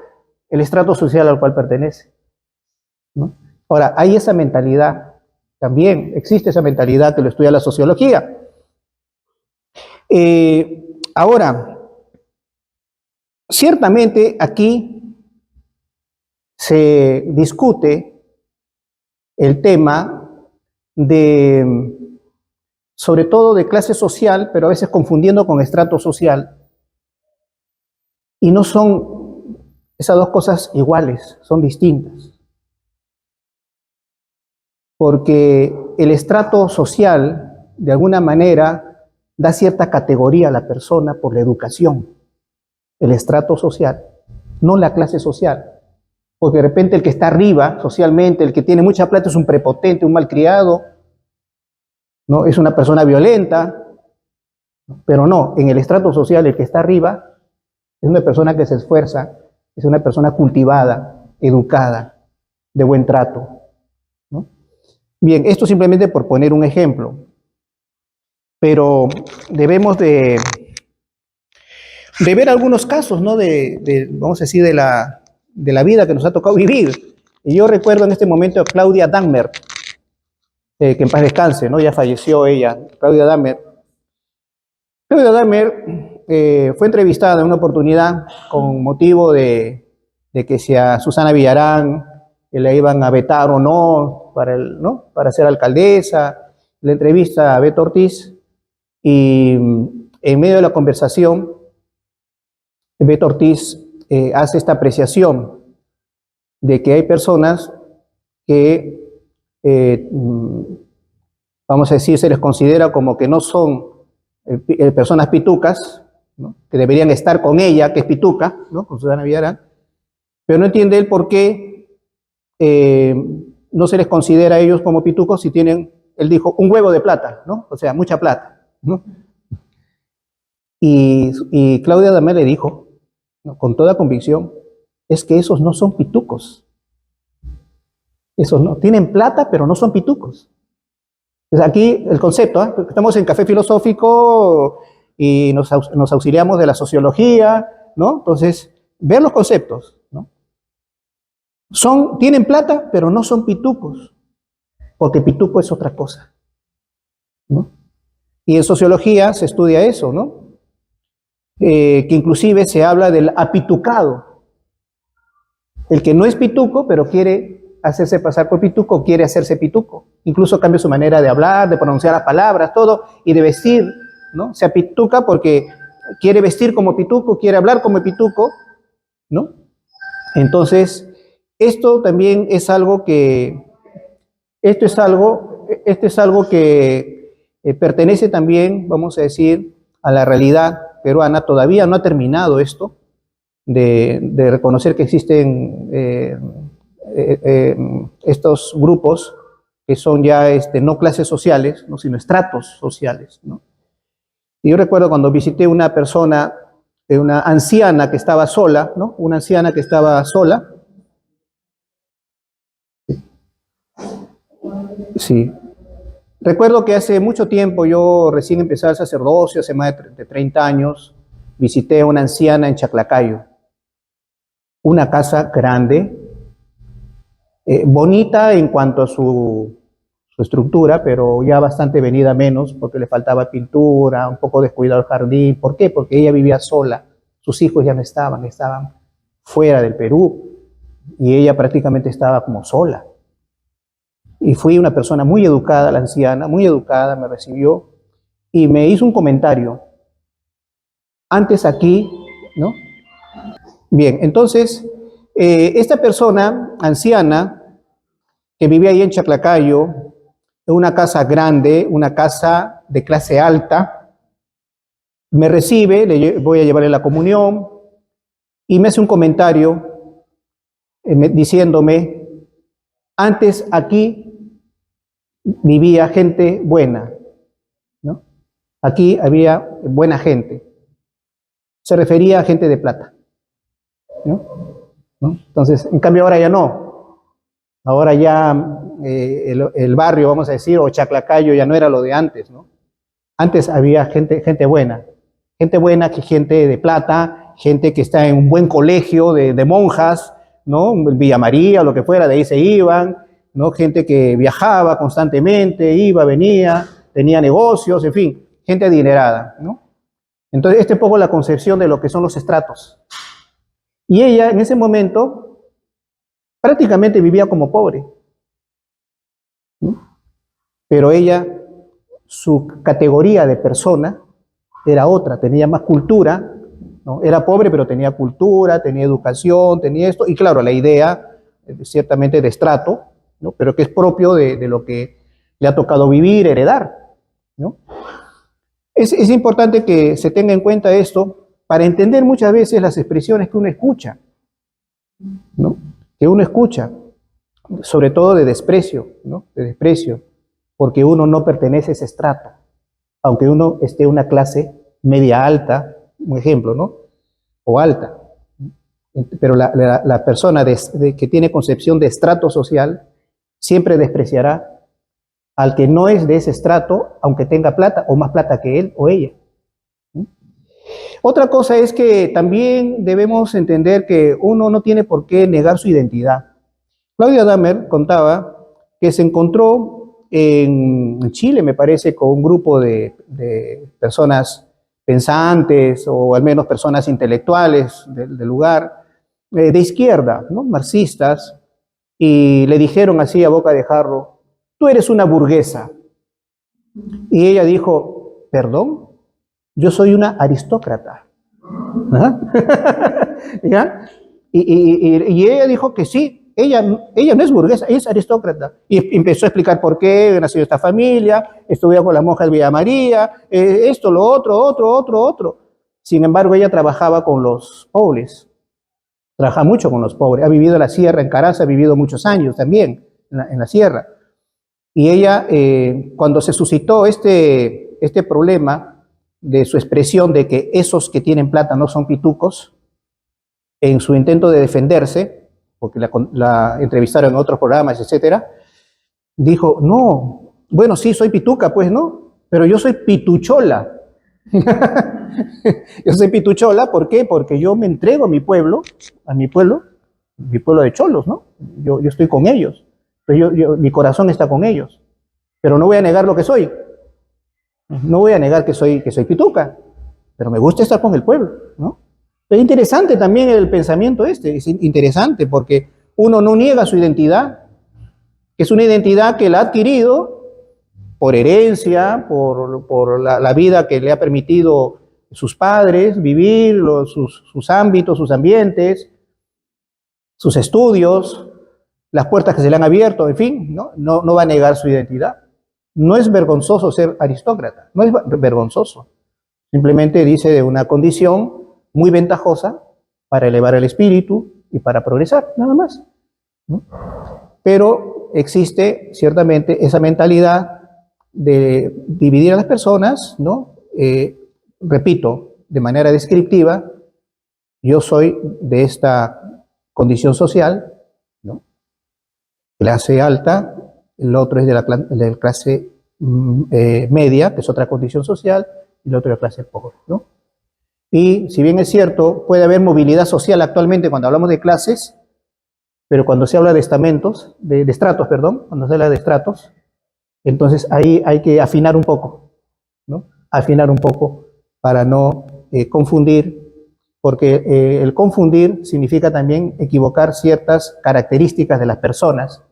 el estrato social al cual pertenece, ¿no? Ahora, hay esa mentalidad También existe esa mentalidad que lo estudia la sociología. Ahora, ciertamente aquí se discute el tema de, sobre todo de clase social, pero a veces confundiendo con estrato social, y no son esas dos cosas iguales, son distintas. Porque el estrato social, de alguna manera, da cierta categoría a la persona por la educación. El estrato social, no la clase social. Porque de repente el que está arriba socialmente, el que tiene mucha plata es un prepotente, un malcriado, ¿no? Es una persona violenta, pero no, en el estrato social el que está arriba es una persona que se esfuerza, es una persona cultivada, educada, de buen trato, ¿no? Bien, esto simplemente por poner un ejemplo, pero debemos de ver algunos casos, ¿no? Vamos a decir, de la vida que nos ha tocado vivir. Y yo recuerdo en este momento a Claudia Dahmer, que en paz descanse, ¿no? Ya falleció ella, Claudia Dahmer. Claudia Dahmer fue entrevistada en una oportunidad con motivo de que si a Susana Villarán le iban a vetar o no para ser alcaldesa. La entrevista a Beto Ortiz y en medio de la conversación, Beto Ortiz hace esta apreciación de que hay personas que, vamos a decir, se les considera como que no son personas pitucas, ¿no? Que deberían estar con ella, que es pituca, ¿no? Con Susana Villarán, pero no entiende él por qué no se les considera a ellos como pitucos si tienen, él dijo, un huevo de plata, ¿no? O sea, mucha plata, ¿no? Y Claudia Dahmer le dijo, ¿no? Con toda convicción, es que esos no son pitucos. Esos no, tienen plata, pero no son pitucos. Entonces aquí el concepto, ¿eh? Estamos en Café Filosófico y nos auxiliamos de la sociología, ¿no? Entonces, ver los conceptos, ¿no? Tienen plata, pero no son pitucos, porque pituco es otra cosa, ¿no? Y en sociología se estudia eso, ¿no? Que inclusive se habla del apitucado. El que no es pituco, pero quiere hacerse pasar por pituco, quiere hacerse pituco. Incluso cambia su manera de hablar, de pronunciar las palabras, todo, y de vestir, ¿no? Se apituca porque quiere vestir como pituco, quiere hablar como pituco, ¿no? Entonces, esto también es algo que, pertenece también, vamos a decir, a la realidad peruana. Todavía no ha terminado esto de reconocer que existen estos grupos que son ya no clases sociales, ¿no? Sino estratos sociales, ¿no? Y yo recuerdo cuando visité una persona, una anciana que estaba sola, ¿no? Una anciana que estaba sola. Sí. Recuerdo que hace mucho tiempo, yo recién empecé el sacerdocio, hace más de 30 años, visité a una anciana en Chaclacayo. Una casa grande, bonita en cuanto a su estructura, pero ya bastante venida menos porque le faltaba pintura, un poco descuidado el jardín. ¿Por qué? Porque ella vivía sola, sus hijos ya no estaban fuera del Perú y ella prácticamente estaba como sola. Y fui una persona muy educada, la anciana, muy educada, me recibió y me hizo un comentario. Antes aquí, ¿no? Bien, entonces, esta persona anciana que vivía ahí en Chaclacayo, en una casa grande, una casa de clase alta, me recibe, voy a llevarle la comunión y me hace un comentario diciéndome, antes aquí vivía gente buena, ¿no? Aquí había buena gente. Se refería a gente de plata, ¿no? Entonces, en cambio ahora ya no. Ahora ya el barrio, vamos a decir, o Chaclacayo ya no era lo de antes, ¿no? Antes había gente buena, que gente de plata, gente que está en un buen colegio de monjas, ¿no? Villa María o lo que fuera, de ahí se iban, ¿no? Gente que viajaba constantemente, iba, venía, tenía negocios, en fin, gente adinerada, ¿no? Entonces, esta es un poco la concepción de lo que son los estratos. Y ella, en ese momento, prácticamente vivía como pobre, ¿no? Pero ella, su categoría de persona era otra, tenía más cultura, ¿no? Era pobre, pero tenía cultura, tenía educación, tenía esto, y claro, la idea, ciertamente de estrato, ¿no? Pero que es propio de lo que le ha tocado vivir, heredar, ¿no? Es importante que se tenga en cuenta esto para entender muchas veces las expresiones que uno escucha, ¿no? Que uno escucha, sobre todo de desprecio, ¿no? De desprecio, porque uno no pertenece a ese estrato, aunque uno esté en una clase media alta, un ejemplo, ¿no? O alta. Pero la persona que tiene concepción de estrato social siempre despreciará al que no es de ese estrato, aunque tenga plata o más plata que él o ella. Otra cosa es que también debemos entender que uno no tiene por qué negar su identidad. Claudia Dahmer contaba que se encontró en Chile, me parece, con un grupo de personas pensantes o al menos personas intelectuales del lugar, de izquierda, ¿no? Marxistas, y le dijeron así a boca de jarro: tú eres una burguesa. Y ella dijo: perdón, yo soy una aristócrata. ¿Ya? Y ella dijo que sí, ella no es burguesa, ella es aristócrata. Y empezó a explicar por qué nació esta familia, estudió con las monjas de Villa María, esto, lo otro. Sin embargo, ella trabajaba con los pobres, trabaja mucho con los pobres, ha vivido en la sierra, en Caraza, ha vivido muchos años también en la sierra. Y ella, cuando se suscitó este problema de su expresión de que esos que tienen plata no son pitucos, en su intento de defenderse, porque la entrevistaron en otros programas, etcétera, dijo: no, bueno, sí, soy pituca, pues, ¿no? Pero yo soy pituchola. Yo soy pituchola, ¿por qué? Porque yo me entrego a mi pueblo de cholos, ¿no? Yo estoy con ellos. Mi corazón está con ellos, pero no voy a negar lo que soy. No voy a negar que soy pituca, pero me gusta estar con el pueblo, ¿no? Es interesante también el pensamiento es interesante porque uno no niega su identidad, que es una identidad que la ha adquirido por herencia, por la vida que le ha permitido sus padres vivir, sus ámbitos, sus ambientes, sus estudios, las puertas que se le han abierto, en fin, no va a negar su identidad. No es vergonzoso ser aristócrata, no es vergonzoso. Simplemente dice de una condición muy ventajosa para elevar el espíritu y para progresar, nada más, ¿no? Pero existe ciertamente esa mentalidad de dividir a las personas, ¿no? Repito, de manera descriptiva: yo soy de esta condición social, ¿no? Clase alta, el otro es de la clase media, que es otra condición social, y el otro de la clase pobre, ¿no? Y si bien es cierto, puede haber movilidad social actualmente cuando hablamos de clases, pero cuando se habla de estamentos, de estratos, perdón, cuando se habla de estratos, entonces ahí hay que afinar un poco, ¿no? Afinar un poco para no confundir, porque el confundir significa también equivocar ciertas características de las personas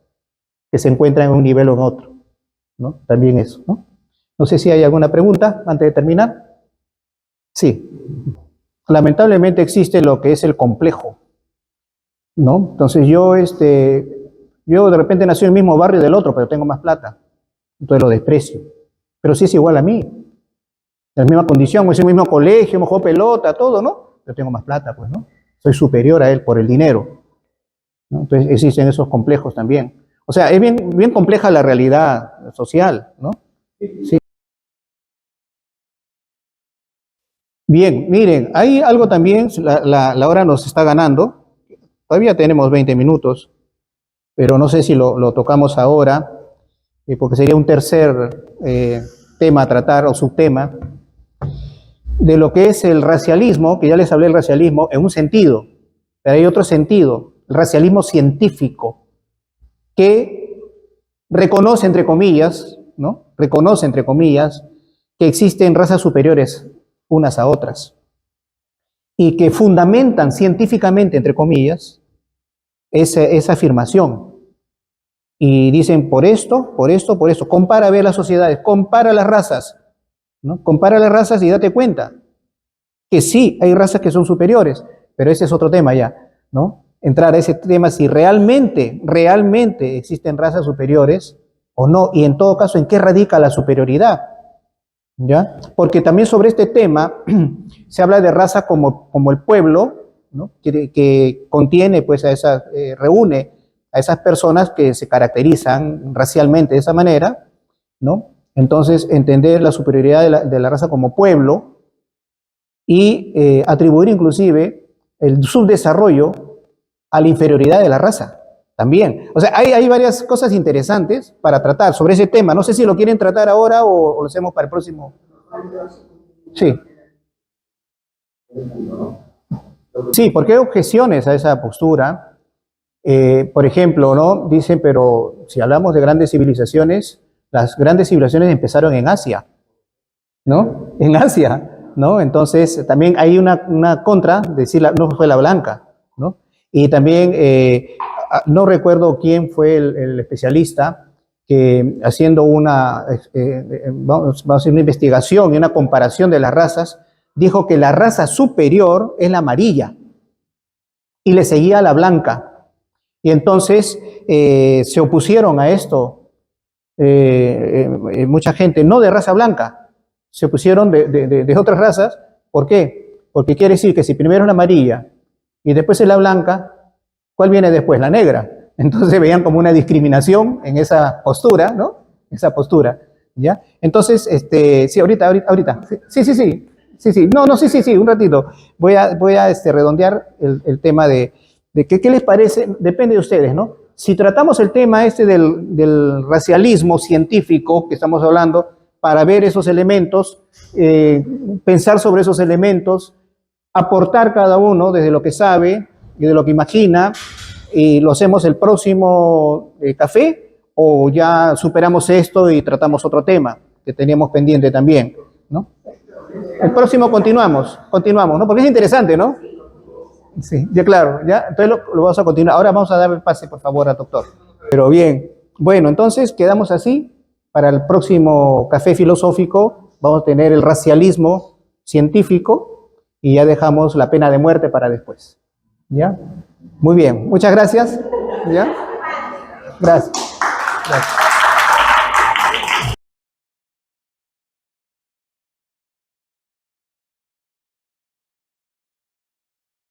que se encuentran en un nivel o en otro, ¿no? También eso, ¿no? No sé si hay alguna pregunta antes de terminar. Sí. Lamentablemente existe lo que es el complejo, ¿no? Entonces yo de repente nací en el mismo barrio del otro, pero tengo más plata, entonces lo desprecio. Pero sí es igual a mí, en la misma condición, es el mismo colegio, hemos jugado pelota, todo, ¿no? Pero tengo más plata, pues, ¿no? Soy superior a él por el dinero, ¿no? Entonces existen esos complejos también. O sea, es bien compleja la realidad social, ¿no? Sí. Bien, miren, hay algo también, la hora nos está ganando, todavía tenemos 20 minutos, pero no sé si lo tocamos ahora, porque sería un tercer tema a tratar o subtema, de lo que es el racialismo, que ya les hablé del racialismo en un sentido, pero hay otro sentido, el racialismo científico, que reconoce, entre comillas, ¿no? Reconoce, entre comillas, que existen razas superiores unas a otras y que fundamentan científicamente, entre comillas, esa afirmación. Y dicen, por esto, compara a ver las sociedades, compara las razas, ¿no? Compara las razas y date cuenta que sí, hay razas que son superiores, pero ese es otro tema ya, ¿no? Entrar a ese tema si realmente existen razas superiores o no, y en todo caso, ¿en qué radica la superioridad? ¿Ya? Porque también sobre este tema se habla de raza como el pueblo, ¿no? que contiene, pues, reúne a esas personas que se caracterizan racialmente de esa manera, ¿no? Entonces, entender la superioridad de la raza como pueblo y atribuir inclusive el subdesarrollo a la inferioridad de la raza también. O sea, hay varias cosas interesantes para tratar sobre ese tema. No sé si lo quieren tratar ahora o lo hacemos para el próximo. Sí. Sí, porque hay objeciones a esa postura. Por ejemplo, ¿no? Dicen, pero si hablamos de grandes civilizaciones, las grandes civilizaciones empezaron en Asia, ¿no? En Asia, ¿no? Entonces, también hay una contra, decir, no fue la blanca, ¿no? Y también, no recuerdo quién fue el especialista que haciendo vamos a hacer una investigación y una comparación de las razas, dijo que la raza superior es la amarilla y le seguía la blanca. Y entonces se opusieron a esto mucha gente, no de raza blanca, se opusieron de otras razas. ¿Por qué? Porque quiere decir que si primero es la amarilla y después es la blanca, ¿cuál viene después? La negra. Entonces veían como una discriminación en esa postura, ¿no? Esa postura, ¿ya? Entonces, sí, ahorita. Sí. No, sí, un ratito. Voy a redondear el tema de qué les parece, depende de ustedes, ¿no? Si tratamos el tema del racialismo científico que estamos hablando, para ver esos elementos, pensar sobre esos elementos, aportar cada uno desde lo que sabe y de lo que imagina, y lo hacemos el próximo café, o ya superamos esto y tratamos otro tema que teníamos pendiente también, ¿no? El próximo continuamos, ¿no? Porque es interesante, ¿no? Sí, ya claro, ya, entonces lo vamos a continuar. Ahora vamos a dar el pase, por favor, al doctor. Pero bien, bueno, entonces quedamos así. Para el próximo café filosófico vamos a tener el racialismo científico y ya dejamos la pena de muerte para después. ¿Ya? Muy bien, muchas gracias. ¿Ya? Gracias.